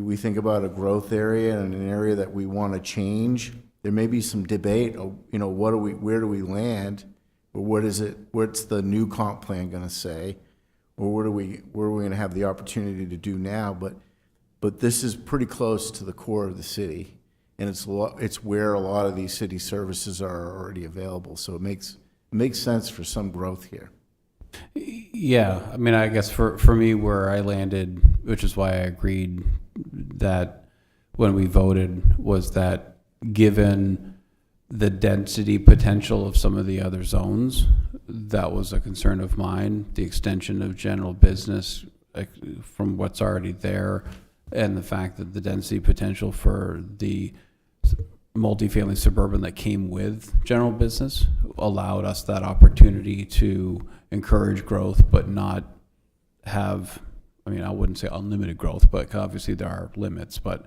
we think about a growth area and an area that we want to change. There may be some debate, where do we land, or what's the new comp plan going to say, or where are we going to have the opportunity to do now, but this is pretty close to the core of the city, and it's where a lot of these city services are already available. So it makes sense for some growth here. Yeah, I mean, I guess for me, where I landed, which is why I agreed that when we voted, was that given the density potential of some of the other zones, that was a concern of mine, the extension of general business from what's already there, and the fact that the density potential for the multifamily suburban that came with general business allowed us that opportunity to encourage growth, but not have, I mean, I wouldn't say unlimited growth, but obviously there are limits, but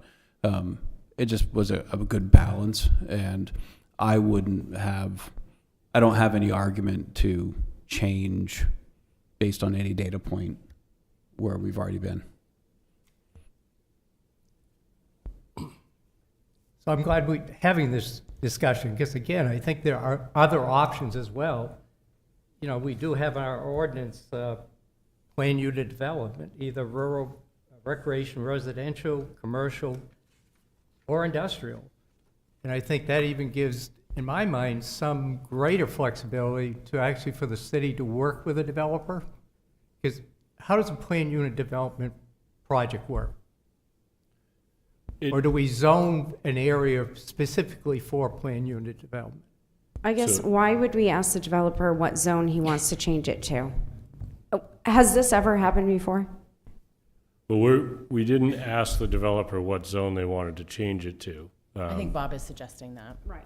it just was a good balance. And I don't have any argument to change based on any data point where we've already been. So I'm glad we're having this discussion, because again, I think there are other options as well. You know, we do have in our ordinance, plan unit development, either rural, recreation, residential, commercial, or industrial. And I think that even gives, in my mind, some greater flexibility to actually for the city to work with a developer. Because how does a plan unit development project work? Or do we zone an area specifically for plan unit development? I guess, So- why would we ask the developer what zone he wants to change it to? Oh, has this ever happened before? Well, we didn't ask the developer what zone they wanted to change it to. I think Bob is suggesting that. Right.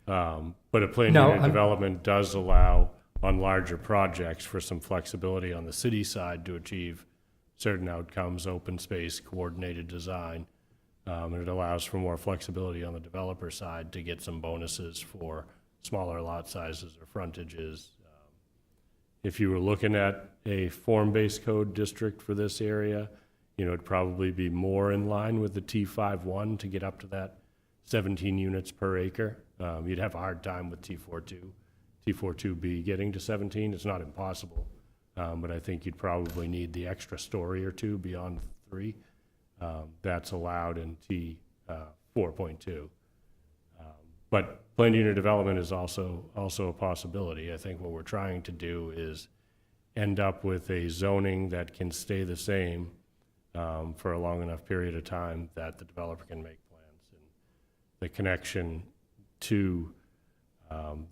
But a planned No, unit I'm- development does allow on larger projects for some flexibility on the city side to achieve certain outcomes, open space, coordinated design. And it allows for more flexibility on the developer side to get some bonuses for smaller lot sizes or frontages. If you were looking at a form-based code district for this area, you know, it'd probably be more in line with the T51 to get up to that 17 units per acre. You'd have a hard time with T42B getting to 17. It's not impossible, but I think you'd probably need the extra story or two beyond 3. That's allowed in T4.2. But planned unit development is also a possibility. I think what we're trying to do is end up with a zoning that can stay the same for a long enough period of time that the developer can make plans. And the connection to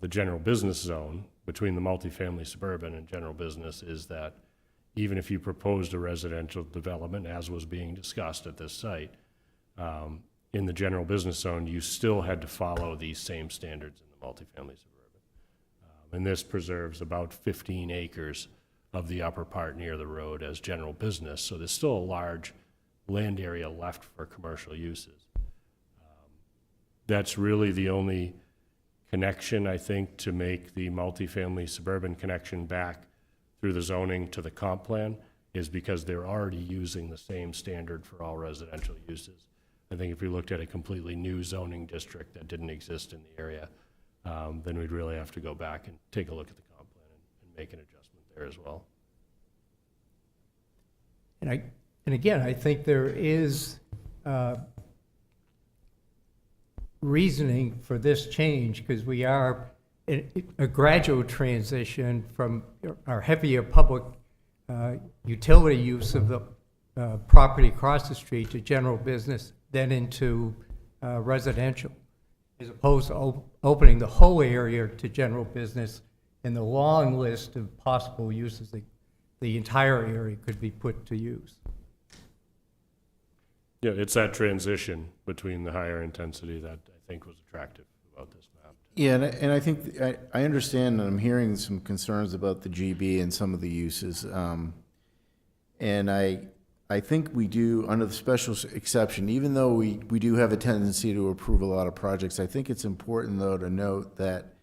the general business zone between the multifamily suburban and general business is that even if you proposed a residential development, as was being discussed at this site, in the general business zone, you still had to follow these same standards in the multifamily suburban. And this preserves about 15 acres of the upper part near the road as general business, so there's still a large land area left for commercial uses. That's really the only connection, I think, to make the multifamily suburban connection back through the zoning to the comp plan is because they're already using the same standard for all residential uses. I think if we looked at a completely new zoning district that didn't exist in the area, then we'd really have to go back and take a look at the comp plan and make an adjustment there as well. And again, I think there is reasoning for this change, because we are in a gradual transition from our heavier public utility use of the property across the street to general business, then into residential, as opposed to opening the whole area to general business and the long list of possible uses that the entire area could be put to use. Yeah, it's that transition between the higher intensity that I think was attractive about this map. Yeah, and I think, I understand, and I'm hearing some concerns about the GB and some of the uses. And I think we do, under the special exception, even though we do have a tendency to approve a lot of projects, I think it's important, though, to note that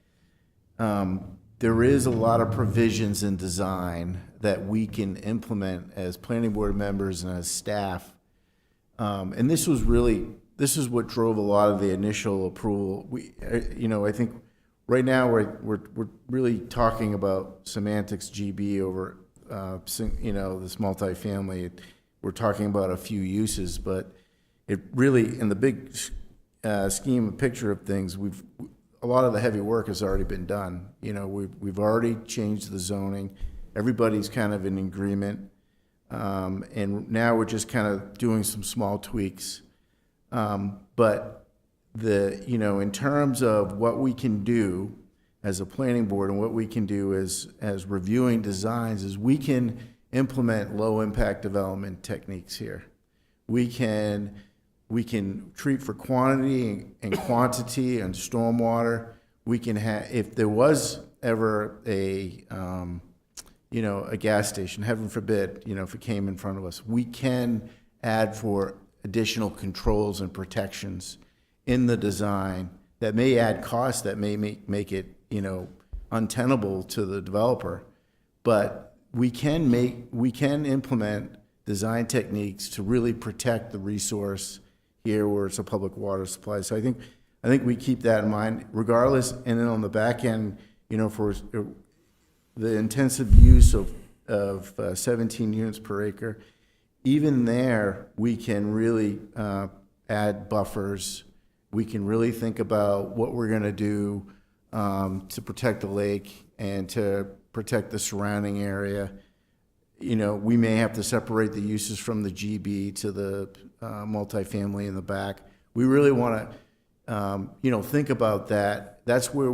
there is a lot of provisions in design that we can implement as planning board members and as staff. And this is what drove a lot of the initial approval. I think right now we're really talking about semantics GB over, this multifamily. We're talking about a few uses, but it really, in the big scheme of picture of things, a lot of the heavy work has already been done. We've already changed the zoning. Everybody's kind of in agreement. And now we're just kind of doing some small tweaks. But in terms of what we can do as a planning board and what we can do as reviewing designs is we can implement low impact development techniques here. We can we can treat for quantity and quantity and stormwater. We can have, if there was ever a, a gas station, heaven forbid, if it came in front of us, we can add for additional controls and protections in the design that may add cost, that may make it, untenable to the developer. But we can implement design techniques to really protect the resource here where it's a public water supply. So I think we keep that in mind regardless. And then on the back end, for the intensive use of 17 units per acre, even there, we can really add buffers. We can really think about what we're going to do to protect the lake and to protect the surrounding area. We may have to separate the uses from the GB to the multifamily in the back. We really want to, think about that. That's where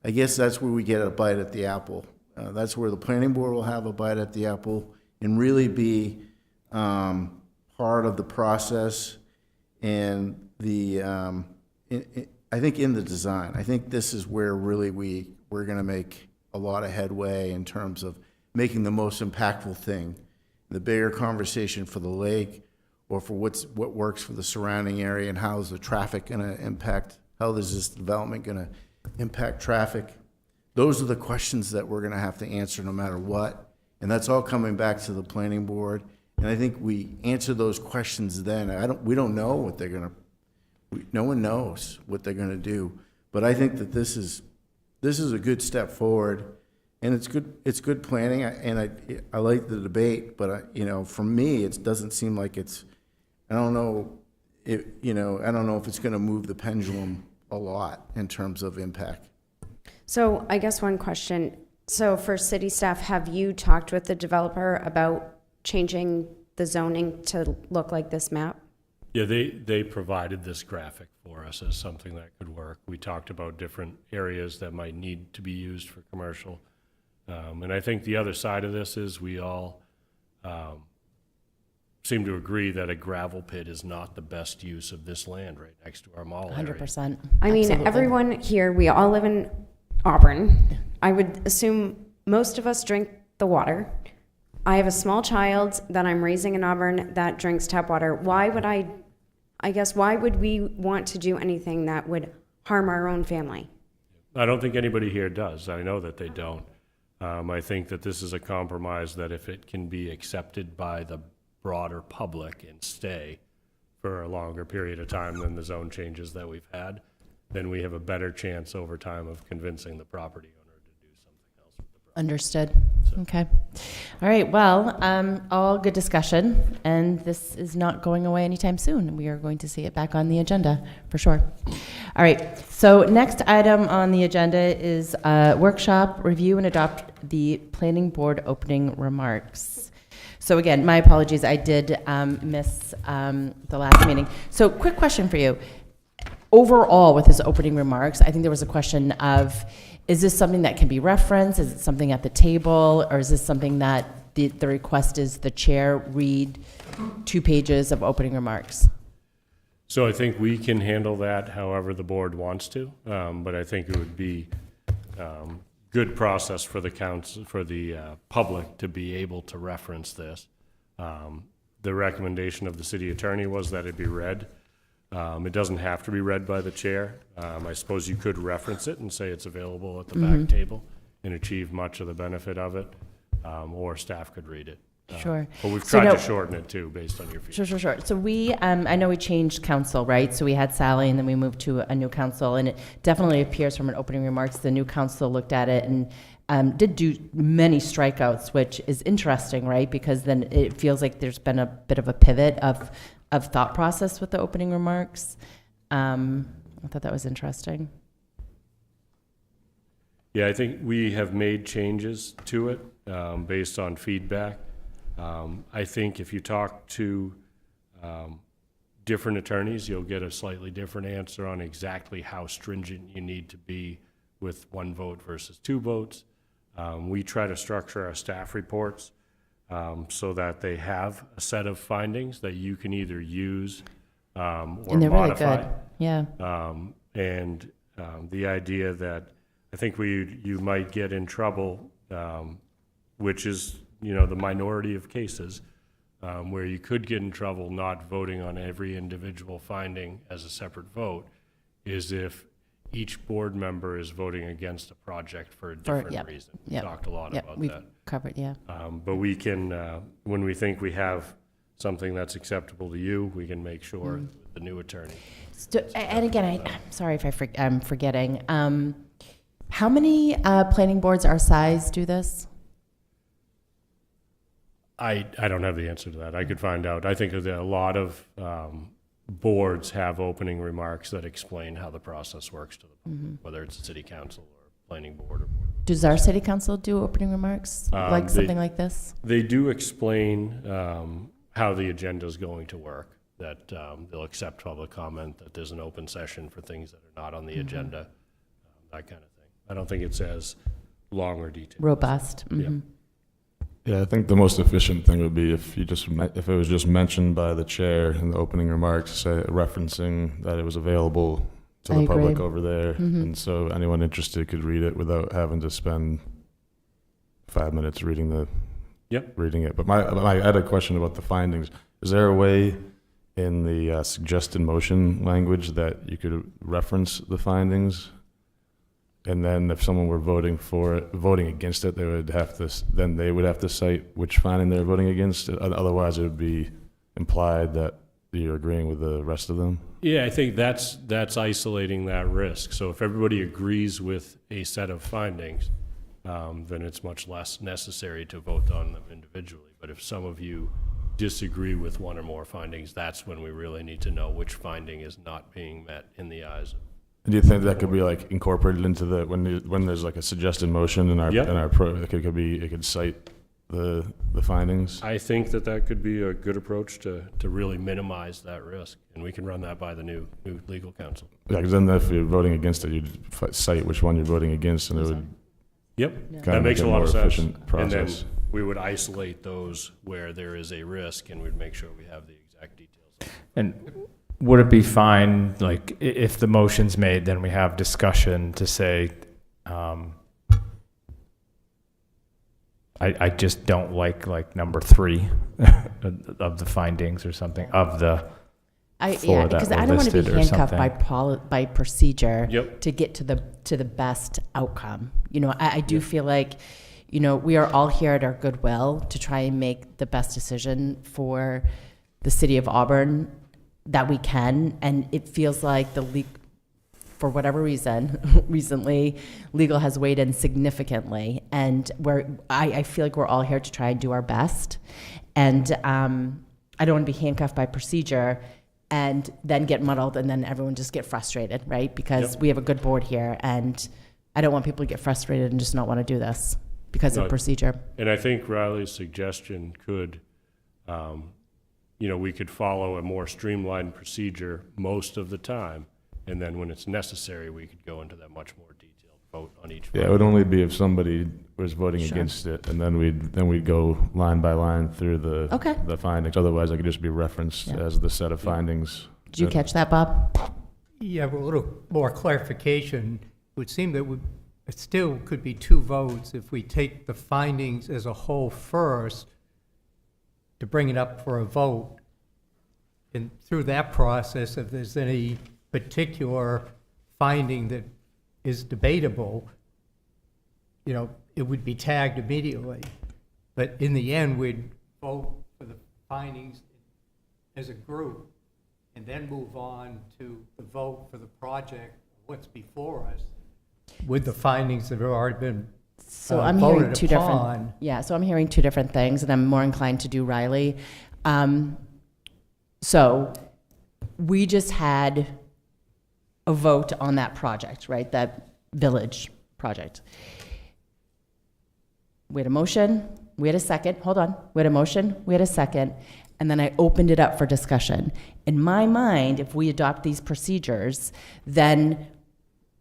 I guess that's where we get a bite at the apple. That's where the planning board will have a bite at the apple and really be part of the process and I think in the design. I think this is where really we're going to make a lot of headway in terms of making the most impactful thing, the bigger conversation for the lake or for what works for the surrounding area and how is the traffic going to impact, how is this development going to impact traffic. Those are the questions that we're going to have to answer no matter what. And that's all coming back to the planning board. And I think we answer those questions then. We don't know what they're going to, no one knows what they're going to do. But I think that this is a good step forward. And it's good planning, and I like the debate, but for me, it doesn't seem like I don't know if it's going to move the pendulum a lot in terms of impact. So I guess one question. So for city staff, have you talked with the developer about changing the zoning to look like this map? Yeah, they provided this graphic for us as something that could work. We talked about different areas that might need to be used for commercial. And I think the other side of this is we all seem to agree that a gravel pit is not the best use of this land right next to our mall area. 100%. I mean, Absolutely. everyone here, we all live in Auburn. I would assume most of us drink the water. I have a small child that I'm raising in Auburn that drinks tap water. Why would we want to do anything that would harm our own family? I don't think anybody here does. I know that they don't. I think that this is a compromise that if it can be accepted by the broader public and stay for a longer period of time than the zone changes that we've had, then we have a better chance over time of convincing the property owner to do something else with the property. Understood. Okay. All right. Well, all good discussion, and this is not going away anytime soon. We are going to see it back on the agenda for sure. All right. So next item on the agenda is workshop, review, and adopt the planning board opening remarks. So again, my apologies. I did miss the last meeting. So quick question for you. Overall, with his opening remarks, I think there was a question of, is this something that can be referenced? Is it something at the table? Or is this something that the request is the chair read 2 pages of opening remarks? So I think we can handle that however the board wants to, but I think it would be good process for the council, for the public to be able to reference this. The recommendation of the city attorney was that it be read. It doesn't have to be read by the chair. I suppose you could reference it and say it's available at the back table and achieve much of the benefit of it, or staff could read it. Sure. But we've So tried no- to shorten it too, based on your feedback. Sure. So we, I know we changed council, right? So we had Sally, and then we moved to a new council, and it definitely appears from an opening remarks, the new council looked at it and did do many strikeouts, which is interesting, right? Because then it feels like there's been a bit of a pivot of thought process with the opening remarks. I thought that was interesting. Yeah, I think we have made changes to it based on feedback. I think if you talk to different attorneys, you'll get a slightly different answer on exactly how stringent you need to be with 1 vote versus 2 votes. We try to structure our staff reports so that they have a set of findings that you can either use or And they're really modify. good. Yeah. The idea that I think you might get in trouble, which is, the minority of cases, where you could get in trouble not voting on every individual finding as a separate vote, is if each board member is voting against a project for a different reason. We talked a lot about We've that. covered, yeah. But we can, when we think we have something that's acceptable to you, we can make sure with the new attorney. And again, I'm sorry if I'm forgetting. How many planning boards our size do this? I don't have the answer to that. I could find out. I think that a lot of boards have opening remarks that explain how the process works to the public, whether it's a city council or planning board. Does our city council do opening remarks like something like this? They do explain how the agenda is going to work, that they'll accept public comment, that there's an open session for things that are not on the agenda, that kind of thing. I don't think it's as long or detailed. Robust. Yeah. Yeah, I think the most efficient thing would be if if it was just mentioned by the chair in the opening remarks, say, referencing that it was available to I the public agree. over there, and so anyone interested could read it without having to spend 5 minutes reading it. But I had a question about the findings. Is there a way in the suggested motion language that you could reference the findings? And then if someone were voting against it, they would have to cite which finding they're voting against. Otherwise, it would be implied that you're agreeing with the rest of them. Yeah, I think that's isolating that risk. So if everybody agrees with a set of findings, then it's much less necessary to vote on them individually. But if some of you disagree with one or more findings, that's when we really need to know which finding is not being met in the eyes of. Do you think that could be like incorporated into the when there's like a suggested motion in our it could cite the findings? I think that could be a good approach to really minimize that risk, and we can run that by the new legal counsel. Yeah, because then if you're voting against it, you'd cite which one you're voting against, and it would Yep, kind that of makes make a lot of more sense. efficient And then process. we would isolate those where there is a risk, and we'd make sure we have the exact details. And would it be fine, like, if the motion's made, then we have discussion to say, I just don't like number 3 of the findings or something, of the four that Because were I don't want to be listed or handcuffed by procedure Yep. to get to the best outcome. I do feel like, we are all here at our goodwill to try and make the best decision for the city of Auburn that we can, and it feels like for whatever reason, recently, legal has weighed in significantly, and I feel like we're all here to try and do our best, and I don't want to be handcuffed by procedure and then get muddled and then everyone just get frustrated, right? Because we have a good board here, and I don't want people to get frustrated and just not want to do this because of procedure. And I think Riley's suggestion could, we could follow a more streamlined procedure most of the time, and then when it's necessary, we could go into that much more detailed vote on each. Yeah, it would only be if somebody was voting against it, and then we'd go line by line through the findings. Otherwise, it could just be referenced as the set of findings. Did you catch that, Bob? Yeah, but a little more clarification. It would seem that it still could be 2 votes if we take the findings as a whole first to bring it up for a vote. And through that process, if there's any particular finding that is debatable, it would be tagged immediately. But in the end, we'd vote for the findings as a group and then move on to the vote for the project, what's before us, with the findings that have already been So I'm hearing voted two upon. So I'm hearing 2 different things, and I'm more inclined to do Riley. So we just had a vote on that project, right? That village project. We had a motion, we had a second, hold on. We had a motion, we had a second, and then I opened it up for discussion. In my mind, if we adopt these procedures, then,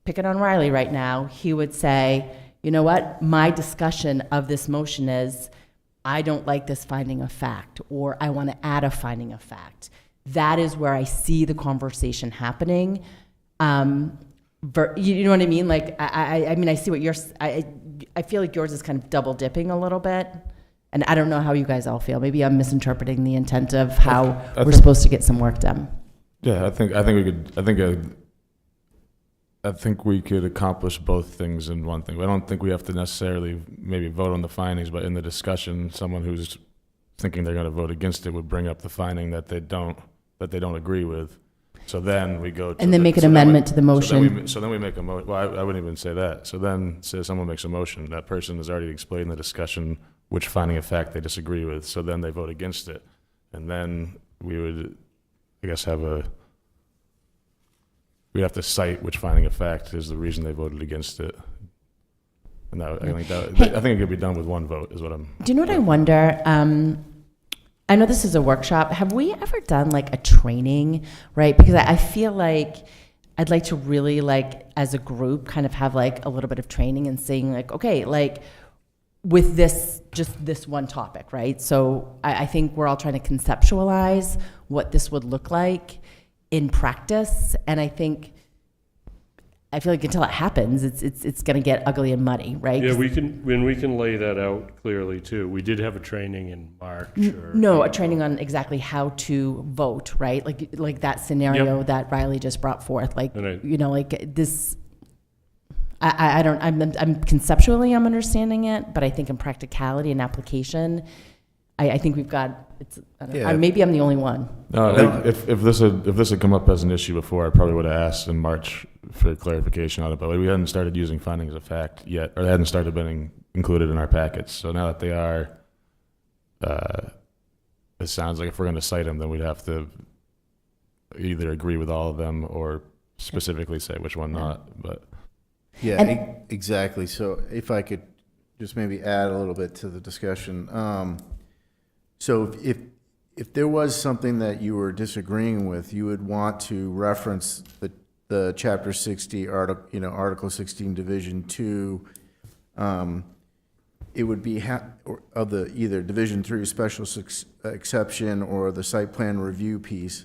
picking on Riley right now, he would say, you know what, my discussion of this motion is, I don't like this finding of fact, or I want to add a finding of fact. that is where I see the conversation happening. You know what I mean? Like, I mean, I see what I feel like yours is kind of double dipping a little bit. And I don't know how you guys all feel. Maybe I'm misinterpreting the intent of how we're supposed to get some work done. Yeah, I think we could accomplish both things in one thing. I don't think we have to necessarily maybe vote on the findings, but in the discussion, someone who's thinking they're going to vote against it would bring up the finding that they don't agree with. So then we go to and then make an amendment to the motion. So then we make a motion. Well, I wouldn't even say that. So then, say someone makes a motion, that person has already explained the discussion which finding of fact they disagree with. So then they vote against it, and then we would, I guess, we'd have to cite which finding of fact is the reason they voted against it. And I think it could be done with one vote. Is what I'm. Do you know what I wonder? I know this is a workshop. Have we ever done like a training, right? Because I feel like I'd like to really, like, as a group, kind of have like a little bit of training and saying like, okay, like with just this one topic, right? So I think we're all trying to conceptualize what this would look like in practice. And I feel like until it happens, it's going to get ugly and muddy, right? Yeah, we can lay that out clearly too. We did have a training in March. A training on exactly how to vote, right? Like that scenario that Riley just brought forth. Like, like this. I'm conceptually I'm understanding it, but I think in practicality and application, I think we've got. Maybe I'm the only one. No, I think if this had come up as an issue before, I probably would have asked in March for clarification on it. But we hadn't started using findings of fact yet, or they hadn't started being included in our packets. So now that they are, it sounds like if we're going to cite them, then we'd have to either agree with all of them or specifically say which one not. But exactly. So if I could just maybe add a little bit to the discussion. So if there was something that you were disagreeing with, you would want to reference the Chapter 60 Article 16 Division 2. It would be of the either Division 3 special exception or the site plan review piece.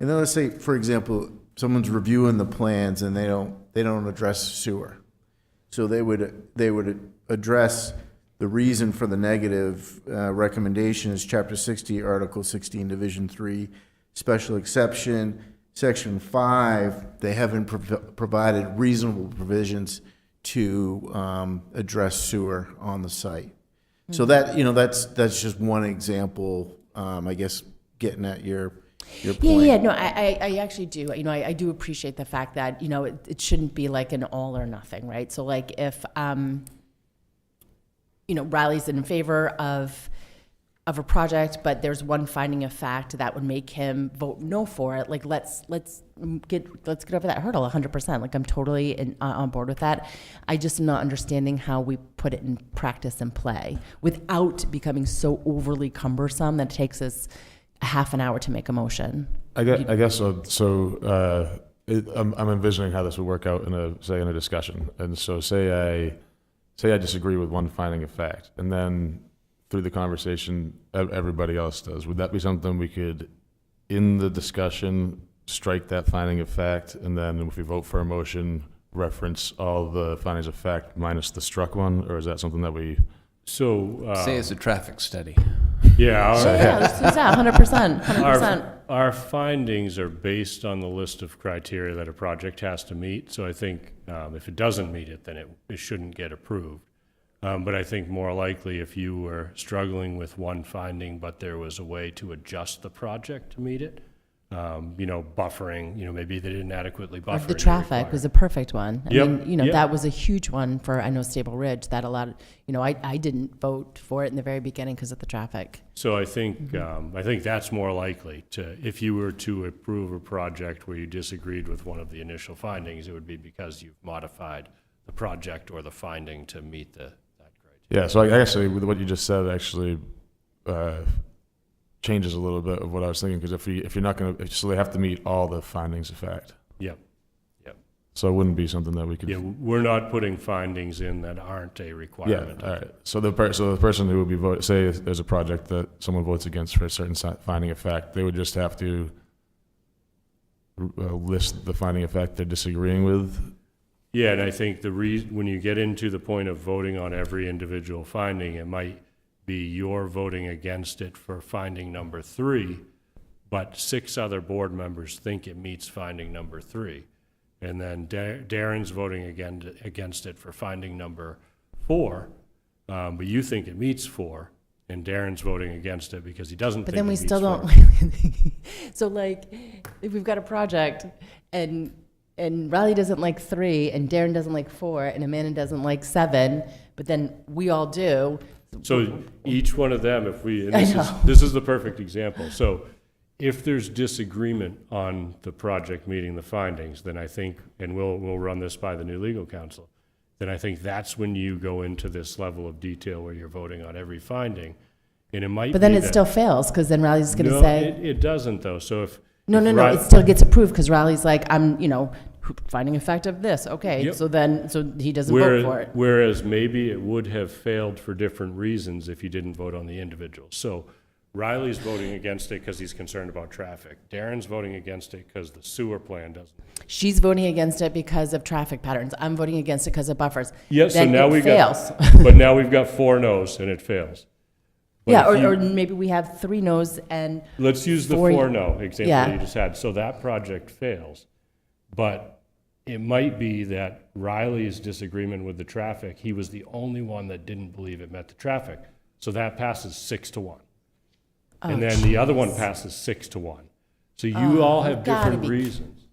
And then let's say, for example, someone's reviewing the plans and they don't address sewer. So they would address the reason for the negative recommendation is Chapter 60, Article 16, Division 3, Special Exception, Section 5. They haven't provided reasonable provisions to address sewer on the site. Mm-hmm. So that's just one example. I guess getting at your point. No, I actually do. I do appreciate the fact that it shouldn't be like an all or nothing, right? So like if Riley's in favor of a project, but there's one finding of fact that would make him vote no for it. Like let's get over that hurdle 100%. Like I'm totally on board with that. I just am not understanding how we put it in practice and play without becoming so overly cumbersome that it takes us a half an hour to make a motion. I guess so. So I'm envisioning how this would work out in a discussion. And so say I disagree with one finding of fact, and then through the conversation, everybody else does. Would that be something we could, in the discussion, strike that finding of fact, and then if we vote for a motion, reference all the findings of fact minus the struck one, or is that something that we? So say it's a traffic study. Yeah. 100%. Our findings are based on the list of criteria that a project has to meet. So I think if it doesn't meet it, then it shouldn't get approved. But I think more likely if you were struggling with one finding, but there was a way to adjust the project to meet it, buffering, maybe they didn't adequately buffer. The traffic was a perfect one. Yep. That was a huge one for, Stable Ridge, that a lot of, I didn't vote for it in the very beginning because of the traffic. So I think that's more likely if you were to approve a project where you disagreed with one of the initial findings, it would be because you've modified the project or the finding to meet that criteria. Yeah, so I actually, with what you just said, actually changes a little bit of what I was thinking, because if you're not going to, so they have to meet all the findings of fact. Yep. So it wouldn't be something that we could. Yeah, we're not putting findings in that aren't a requirement. Yeah, all right. So the person who would be say if there's a project that someone votes against for a certain finding of fact, they would just have to list the finding of fact they're disagreeing with? Yeah, and I think when you get into the point of voting on every individual finding, it might be you're voting against it for finding number 3, but 6 other board members think it meets finding number 3. And then Darren's voting against it for finding number 4, but you think it meets 4, and Darren's voting against it because he doesn't But think then it we meets still 4. don't. So like, if we've got a project and Riley doesn't like 3 and Darren doesn't like 4 and Amanda doesn't like 7, but then we all do. So each one of them, if we, and I this is, know. this is the perfect example. So if there's disagreement on the project meeting the findings, then I think, and we'll run this by the new legal counsel, then I think that's when you go into this level of detail where you're voting on every finding. And it might But then be it that- still fails, because then Riley's going to No, say, it doesn't though. So if. no, Ri- it still gets approved, because Riley's like, I'm, finding a fact of this, okay, Yep. so he doesn't vote for it. Whereas maybe it would have failed for different reasons if you didn't vote on the individual. So Riley's voting against it because he's concerned about traffic. Darren's voting against it because the sewer plan doesn't. She's voting against it because of traffic patterns. I'm voting against it because of buffers. Yeah, so Then now it we fails. got, but now we've got 4 no's and it fails. But Yeah, if you- or maybe we have 3 no's and Let's use the 4 4 no example Yeah. that you just had. So that project fails. But it might be that Riley's disagreement with the traffic, he was the only one that didn't believe it met the traffic. So that passes 6-1. And then the other one passes 6-1. So you all have gotta different be- reasons.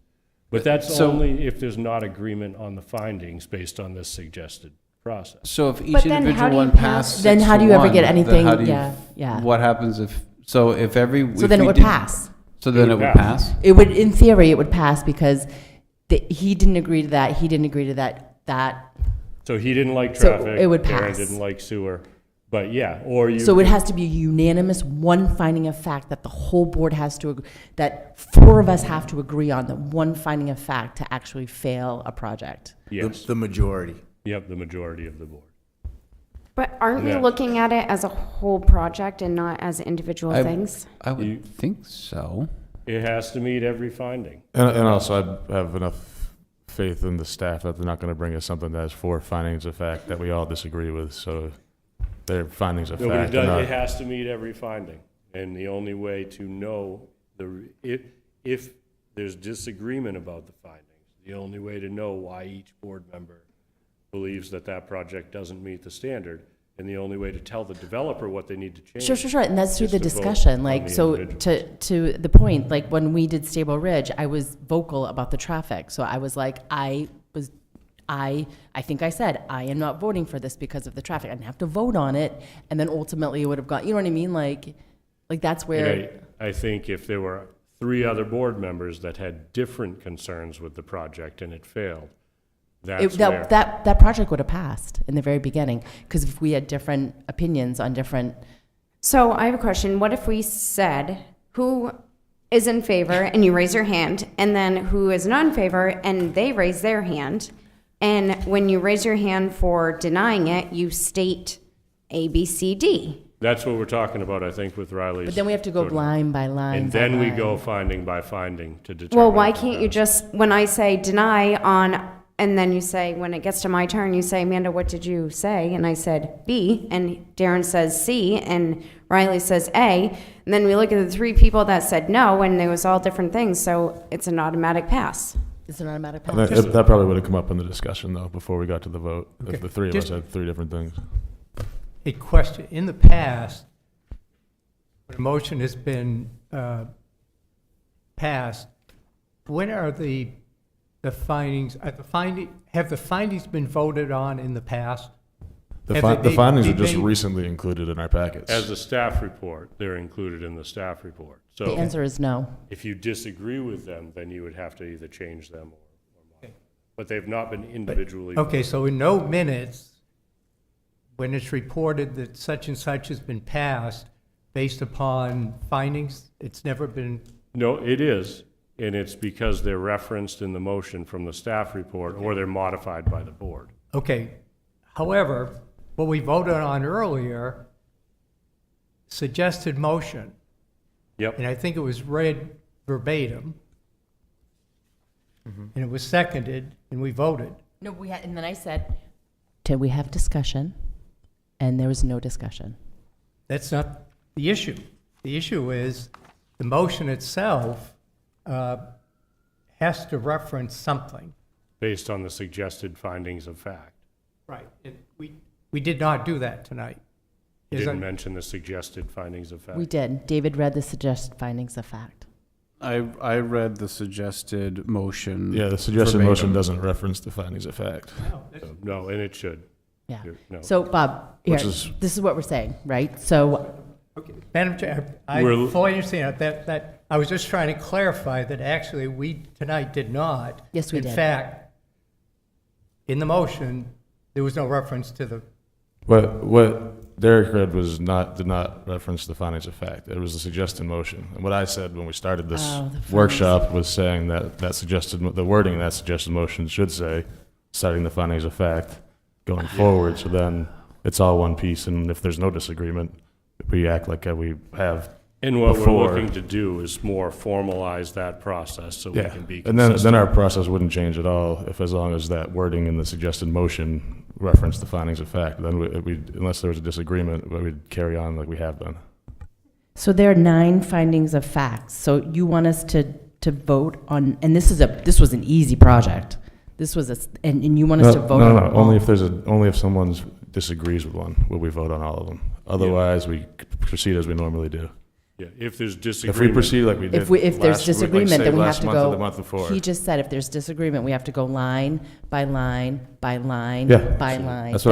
But that's So- only if there's not agreement on the findings based on this suggested process. So if each But then how individual do you one pass- passed Then how do you ever 6-1, get then anything- how do you- yeah. What happens if, so if every. so if then it we would did- pass. So then It it would would pass. pass? It would, in theory, it would pass because he didn't agree to that, he didn't agree to that. So he didn't like So traffic. it would Darren pass. didn't like sewer. But yeah, or you. So it has to be unanimous, one finding of fact that the whole board has to, that 4 of us have to agree on, the one finding of fact to actually fail a project. Yes. The majority. Yep, the majority of the board. But aren't we Yeah. looking at it as a whole project and not as individual I- things? I You- would think so. It has to meet every finding. And also, I'd have enough faith in the staff that they're not going to bring us something that has 4 findings of fact that we all disagree with, so their findings of No, but fact are not. it has to meet every finding. And the only way to know if there's disagreement about the findings, the only way to know why each board member believes that project doesn't meet the standard, and the only way to tell the developer what they need to change. Sure, and that's through is the to vote discussion, on like, the so individual. to the point, like, when we did Stable Ridge, I was vocal about the traffic, so I was like, I think I said, I am not voting for this because of the traffic, I didn't have to vote on it, and then ultimately it would have gone, you know what I mean, like that's where, And I think if there were 3 other board members that had different concerns with the project and it failed, that's where. that project would have passed in the very beginning, because if we had different opinions on different, So I have a question. What if we said who is in favor and you raise your hand, and then who is not in favor and they raise their hand, and when you raise your hand for denying it, you state A, B, C, D. That's what we're talking about, I think, with Riley's. but then we have to go voting. line by line. And by then we line. go finding by finding to determine. Well, why if it can't you passed. just, when I say deny on, and then you say, when it gets to my turn, you say, Amanda, what did you say? And I said B, and Darren says C, and Riley says A, and then we look at the 3 people that said no, and it was all different things, so it's an automatic pass. It's an automatic And pass. that probably would have come up in the discussion, though, before we got to the vote, Okay. if the 3 of Just- us had 3 different things. A question, in the past, when a motion has been passed, when are the findings, have the findings been voted on in the past? The Have the they- findings are did just they- recently included in our packets. As a staff report, they're included in the staff report. The So answer is no. if you disagree with them, then you would have to either change them or modify. But they've not been individually. Okay, so in no minutes, when it's reported that such and such has been passed based upon findings, it's never been, No, it is, and it's because they're referenced in the motion from the staff report, or they're modified by the board. okay. However, what we voted on earlier, suggested motion, Yep, and I think it was read verbatim, and it was seconded, and we voted. No, we had, and then I said, did we have discussion? And there was no discussion. That's not the issue. The issue is the motion itself has to reference something. Based on the suggested findings of fact. Right. We did not do that tonight. You Is didn't that- mention the suggested findings of fact. We did. David read the suggested findings of fact. I read the suggested motion. Yeah, the suggested verbatim. motion doesn't reference the findings of fact. No, that's- No, and it should. Yeah. No. So, Bob, here, Which is- this is what we're saying, right? So, Okay, Madam Chair, I We're- fully understand that, I was just trying to clarify that actually we tonight did not. Yes, we did. In fact, in the motion, there was no reference to the, What Derek read did not reference the findings of fact. It was a suggested motion. And what I said when we started this Oh, the findings. workshop was saying that the wording in that suggested motion should say, citing the findings of fact going forward. So then it's all one piece. And if there's no disagreement, we act like we have And what before. we're looking to do is more formalize that process so we Yeah, can be and then consistent. our process wouldn't change at all as long as that wording in the suggested motion referenced the findings of fact. Then we unless there was a disagreement, we'd carry on like we have been. so there are 9 findings of facts. So you want us to vote on, and this was an easy project. This was and you want us to vote on No, only all? only if someone disagrees with one will we vote on all of them. Otherwise, we proceed as we normally do. Yeah, if there's If disagreement. we proceed like we did If there's like, disagreement, say, then we have last to month or go. the month before. He just said if there's disagreement, we have to go line by line by line Yeah. by line. That's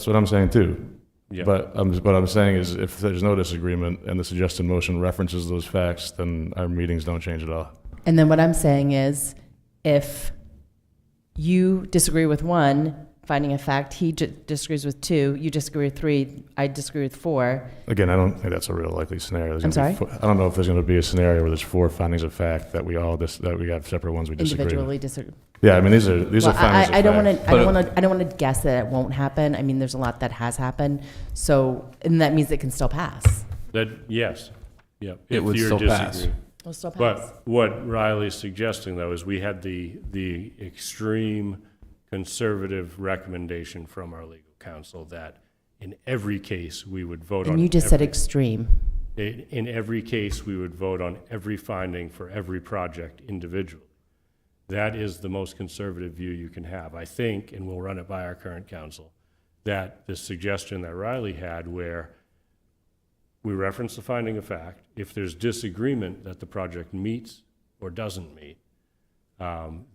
what I'm saying too. Yeah. But what I'm saying is, if there's no disagreement and the suggested motion references those facts, then our meetings don't change at all. And then what I'm saying is, if you disagree with 1 finding of fact, he disagrees with 2, you disagree with 3, I disagree with 4. Again, I don't think that's a real likely scenario. There's I'm gonna be sorry? I don't know if there's going to be a scenario where there's 4 findings of fact that we have separate ones we disagree with. Individually disagree. Yeah, I mean these are Well, findings I don't of want fact. to. I don't want to guess that it won't happen. I mean, there's a lot that has happened. So, and that means it can still pass. Yes, yeah. It if would you're still pass. disagreeing. It'll still pass. But what Riley's suggesting, though, is we had the extreme conservative recommendation from our legal counsel that in every case, we would vote on. And you just said every- extreme. In every case, we would vote on every finding for every project individually. That is the most conservative view you can have. I think, and we'll run it by our current counsel, that the suggestion that Riley had where we reference the finding of fact, if there's disagreement that the project meets or doesn't meet,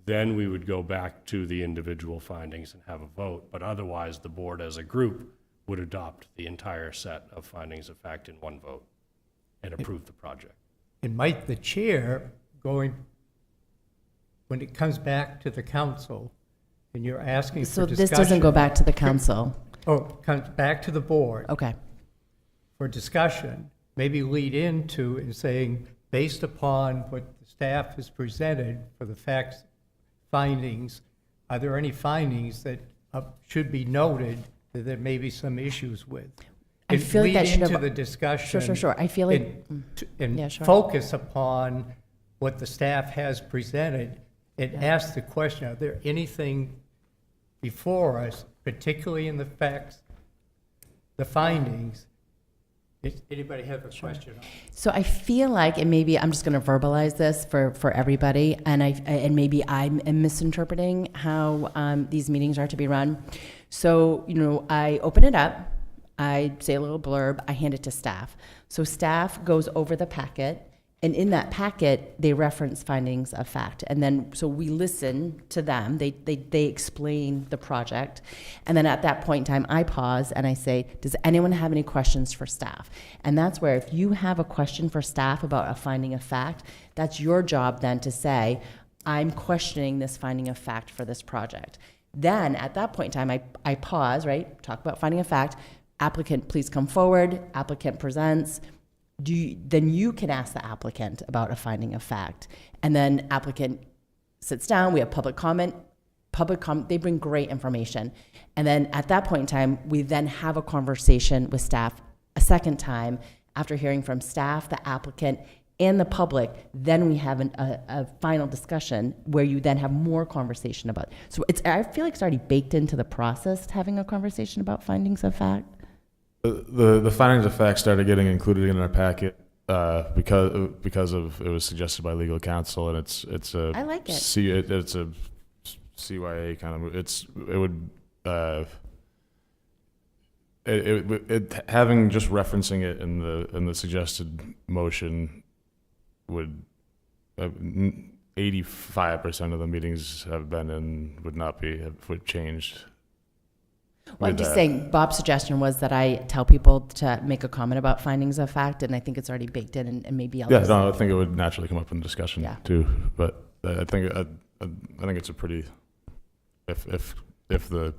then we would go back to the individual findings and have a vote. But otherwise, the board as a group would adopt the entire set of findings of fact in one vote and approve the project. and might the chair when it comes back to the council and you're asking So for this discussion. doesn't go back to the council. Oh, comes back to the board Okay. for discussion, maybe lead into and saying, based upon what the staff has presented for the facts, findings, are there any findings that should be noted that there may be some issues with? I And feel like that should lead have- into the discussion. Sure. I feel like, And Yeah, sure. focus upon what the staff has presented and ask the question, are there anything before us, particularly in the facts, the findings? Anybody have a question? so I feel like, and maybe I'm just going to verbalize this for everybody, and maybe I'm misinterpreting how these meetings are to be run. So, I open it up, I say a little blurb, I hand it to staff. So staff goes over the packet, and in that packet, they reference findings of fact. And then, so we listen to them, they explain the project. And then at that point in time, I pause and I say, does anyone have any questions for staff? And that's where if you have a question for staff about a finding of fact, that's your job then to say, I'm questioning this finding of fact for this project. Then at that point in time, I pause, right? Talk about finding of fact. Applicant, please come forward. Applicant presents. Then you can ask the applicant about a finding of fact. And then applicant sits down, we have public comment. They bring great information. And then at that point in time, we then have a conversation with staff a second time after hearing from staff, the applicant, and the public, then we have a final discussion where you then have more conversation about. So I feel like it's already baked into the process, having a conversation about findings of fact. The findings of fact started getting included in our packet because of it was suggested by legal counsel, and it's a I like it. It's a CYA kind of having just referencing it in the suggested motion would 85% of the meetings have been and would changed. Well, I'm with just that. saying, Bob's suggestion was that I tell people to make a comment about findings of fact, and I think it's already baked in, and maybe I'll Yeah, just, no, I think it would naturally come up in discussion Yeah. too. But I think it's a pretty if the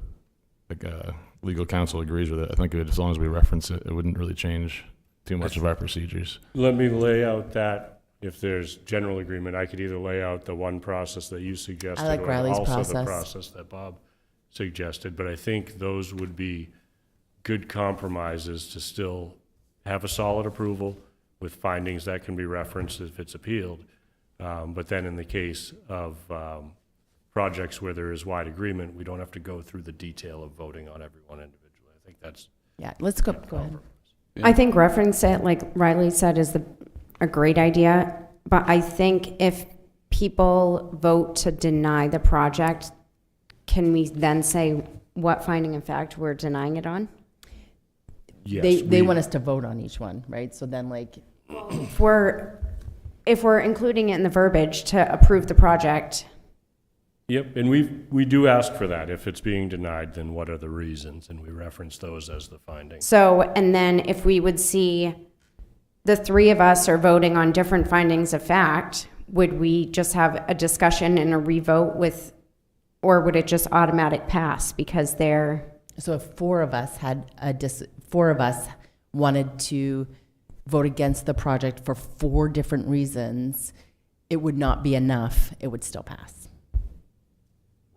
legal counsel agrees with it, I think as long as we reference it, it wouldn't really change too much of our procedures. Let me lay out that, if there's general agreement, I could either lay out the one process that you suggested, I like or Riley's also the process. process that Bob suggested, but I think those would be good compromises to still have a solid approval with findings that can be referenced if it's appealed. But then in the case of projects where there is wide agreement, we don't have to go through the detail of voting on everyone individually. I think that's yeah, let's go ahead. I think reference it, like Riley said, is a great idea. But I think if people vote to deny the project, can we then say what finding of fact we're denying it on? yes. They want us to vote on each one, right? So then, like, If we're including it in the verbiage to approve the project, Yep, and we do ask for that. If it's being denied, then what are the reasons? And we reference those as the findings. so, and then if we would see the three of us are voting on different findings of fact, would we just have a discussion and a revote with, or would it just automatic pass because they're, so if four of us wanted to vote against the project for 4 different reasons, it would not be enough. It would still pass.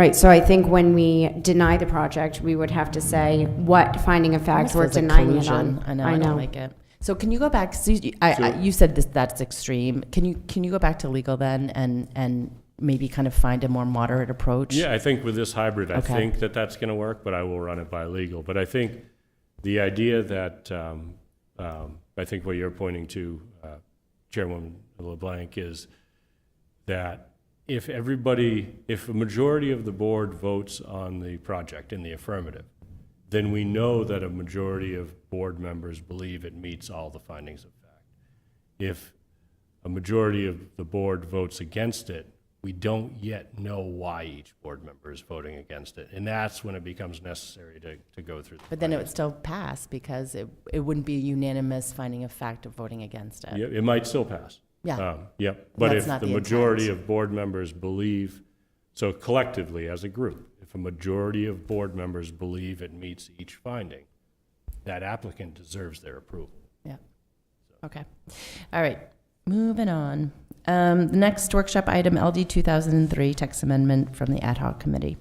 right, so I think when we deny the project, we would have to say what finding of facts we're Almost feels like denying it collusion. on. I don't like it. So can you go back? So you said that's extreme. Can you go back to legal then and maybe kind of find a more moderate approach? Yeah, I think with this hybrid, I Okay. think that's going to work, but I will run it by legal. But I think the idea that, I think what you're pointing to, Chairwoman LeBlanc, is that if a majority of the board votes on the project in the affirmative, then we know that a majority of board members believe it meets all the findings of fact. If a majority of the board votes against it, we don't yet know why each board member is voting against it. And that's when it becomes necessary to go through the But then it would findings. still pass because it wouldn't be a unanimous finding of fact of voting against it. Yeah, it might still pass. Yeah. Yep. But That's if not the the majority intent. of board members believe, so collectively as a group, if a majority of board members believe it meets each finding, that applicant deserves their approval. Yeah. Okay. All right. Moving on. The next workshop item, LD 2003, text amendment from the ad hoc committee.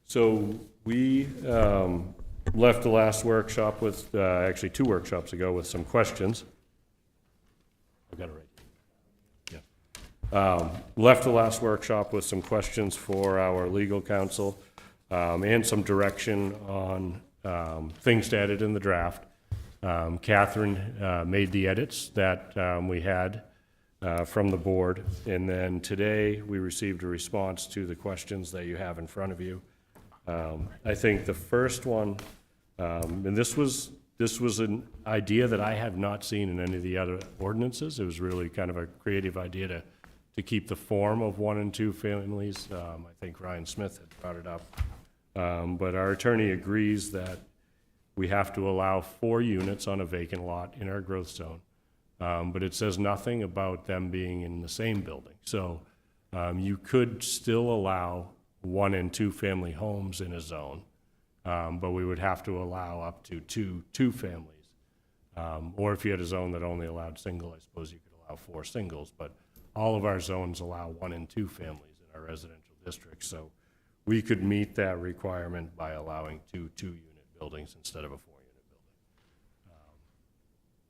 So we left the last workshop with, actually 2 workshops ago, with some questions. I got it right. Yeah. Left the last workshop with some questions for our legal counsel and some direction on things to edit in the draft. Catherine made the edits that we had from the board, and then today we received a response to the questions that you have in front of you. I think the first one, and this was an idea that I have not seen in any of the other ordinances. It was really kind of a creative idea to keep the form of 1 and 2 families. I think Ryan Smith had brought it up. But our attorney agrees that we have to allow 4 units on a vacant lot in our growth zone. But it says nothing about them being in the same building. So you could still allow 1 and 2 family homes in a zone, but we would have to allow up to two families. Or if you had a zone that only allowed single, I suppose you could allow 4 singles. But all of our zones allow 1 and 2 families in our residential districts. So we could meet that requirement by allowing 2 2-unit buildings instead of a 4-unit building.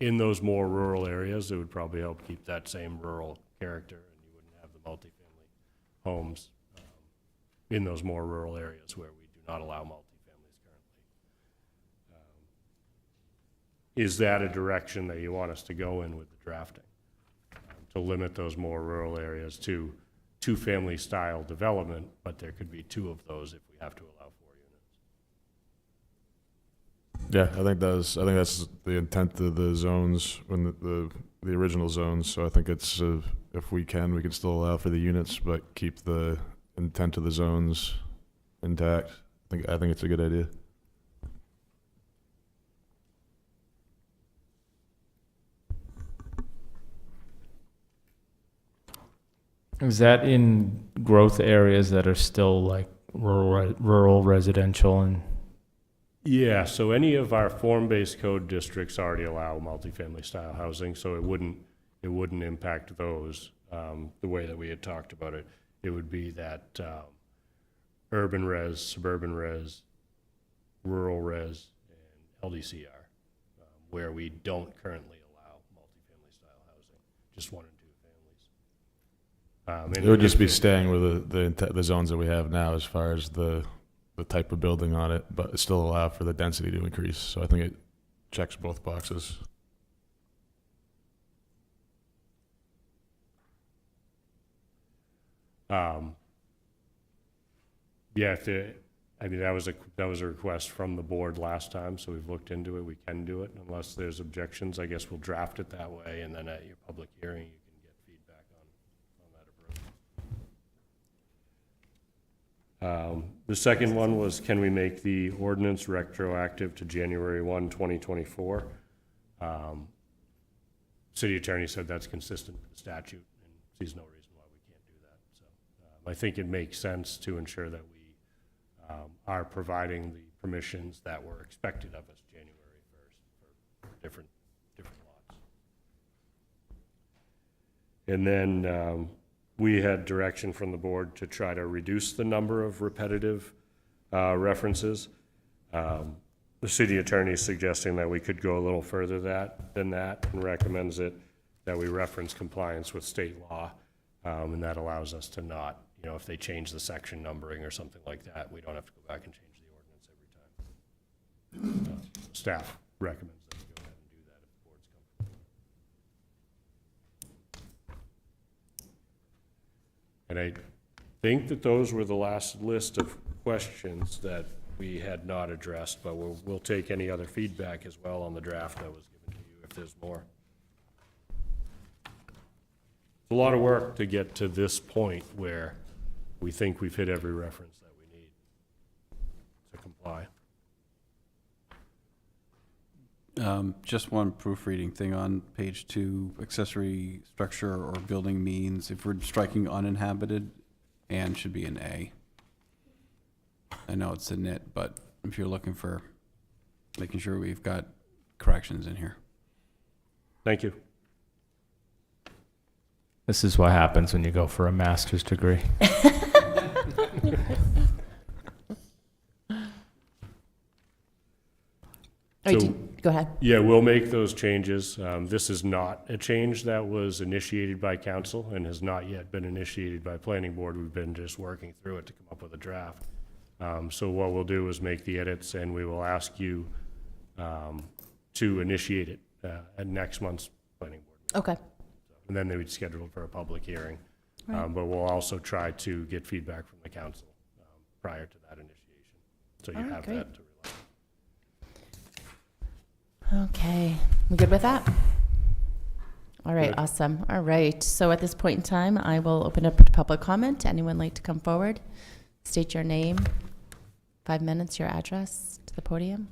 in those more rural areas, it would probably help keep that same rural character, and you wouldn't have the multifamily homes in those more rural areas where we do not allow multifamilies currently. Is that a direction that you want us to go in with the drafting? To limit those more rural areas to two-family style development, but there could be two of those if we have to allow 4 units. Yeah, I think that's the intent of the zones when the original zones. So I think it's if we can still allow for the units, but keep the intent of the zones intact. I think it's a good idea. Is that in growth areas that are still like rural residential and? Yeah, so any of our form-based code districts already allow multifamily style housing, so it wouldn't impact those the way that we had talked about it. It would be that urban res, suburban res, rural res, and LDCR, where we don't currently allow multifamily style housing, just 1 and 2 families. It would just be staying with the zones that we have now as far as the type of building on it, but still allow for the density to increase. So I think it checks both boxes. Yeah, I mean, that was a request from the board last time, so we've looked into it. We can do it unless there's objections. I guess we'll draft it that way, and then at your public hearing, you can get feedback on that approach. The second one was, can we make the ordinance retroactive to January 1, 2024? City attorney said that's consistent with the statute and sees no reason why we can't do that. So I think it makes sense to ensure that we are providing the permissions that were expected of us January 1st for different lots. And then we had direction from the board to try to reduce the number of repetitive references. The city attorney is suggesting that we could go a little further than that and recommends that we reference compliance with state law. And that allows us to not, if they change the section numbering or something like that, we don't have to go back and change the ordinance every time. Staff recommends that we go ahead and do that if the board's comfortable. And I think that those were the last list of questions that we had not addressed, but we'll take any other feedback as well on the draft that was given to you if there's more. It's a lot of work to get to this point where we think we've hit every reference that we need to comply. Just one proofreading thing on page 2, accessory structure or building means, if we're striking uninhabited, and should be an A. I know it's a nit, but if you're looking for making sure we've got corrections in here. Thank you. This is what happens when you go for a master's degree. Go ahead. Yeah, we'll make those changes. This is not a change that was initiated by council and has not yet been initiated by planning board. We've been just working through it to come up with a draft. So what we'll do is make the edits, and we will ask you to initiate it at next month's planning board meeting. Okay. And then they would schedule it for a public hearing. Right. But we'll also try to get feedback from the council prior to that initiation. So you have great. that to rely on. Okay, we good with that? All right, awesome. All right, so at this point in time, I will open up to public comment. Anyone like to come forward? State your name, 5 minutes, your address to the podium.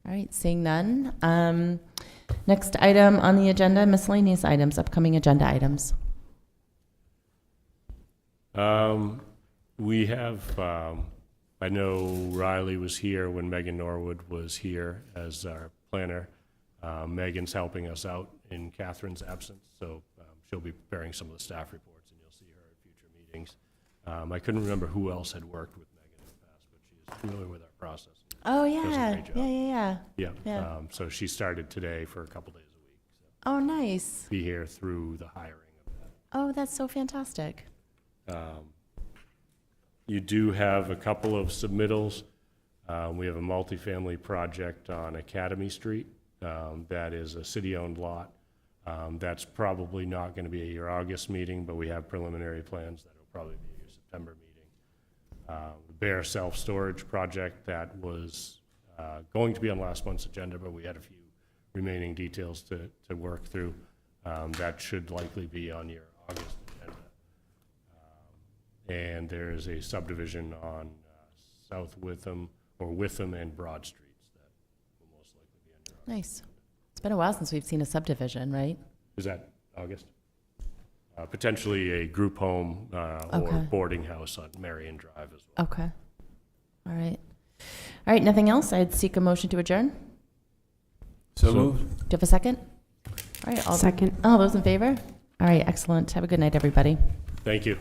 All right, seeing none. Next item on the agenda, miscellaneous items, upcoming agenda items. We have, I know Riley was here when Megan Norwood was here as our planner. Megan's helping us out in Catherine's absence, so she'll be preparing some of the staff reports, and you'll see her at future meetings. I couldn't remember who else had worked with Megan in the past, but she is familiar with our process. Oh, Does a yeah, great job. yeah. Yeah. So she started today for a couple days a Oh, nice. be here through the hiring of that. Oh, that's so fantastic. You do have a couple of submittals. We have a multifamily project on Academy Street. That is a city-owned lot. That's probably not going to be at your August meeting, but we have preliminary plans that will probably be at your September meeting. The Bear Self-Storage Project, that was going to be on last month's agenda, but we had a few remaining details to work through. That should likely be on your August agenda. And there is a subdivision on South Witham, or Witham and Broad Streets that will most likely be on your August. Nice. It's been a while since we've seen a subdivision, right? Is that August? Potentially a group home or Okay. boarding house on Marion Drive as well. Okay. All right. All right, nothing else? I'd seek a motion to adjourn. So moved. Do you have a second? All right, Second. all those in favor? All right, excellent. Have a good night, everybody. Thank you.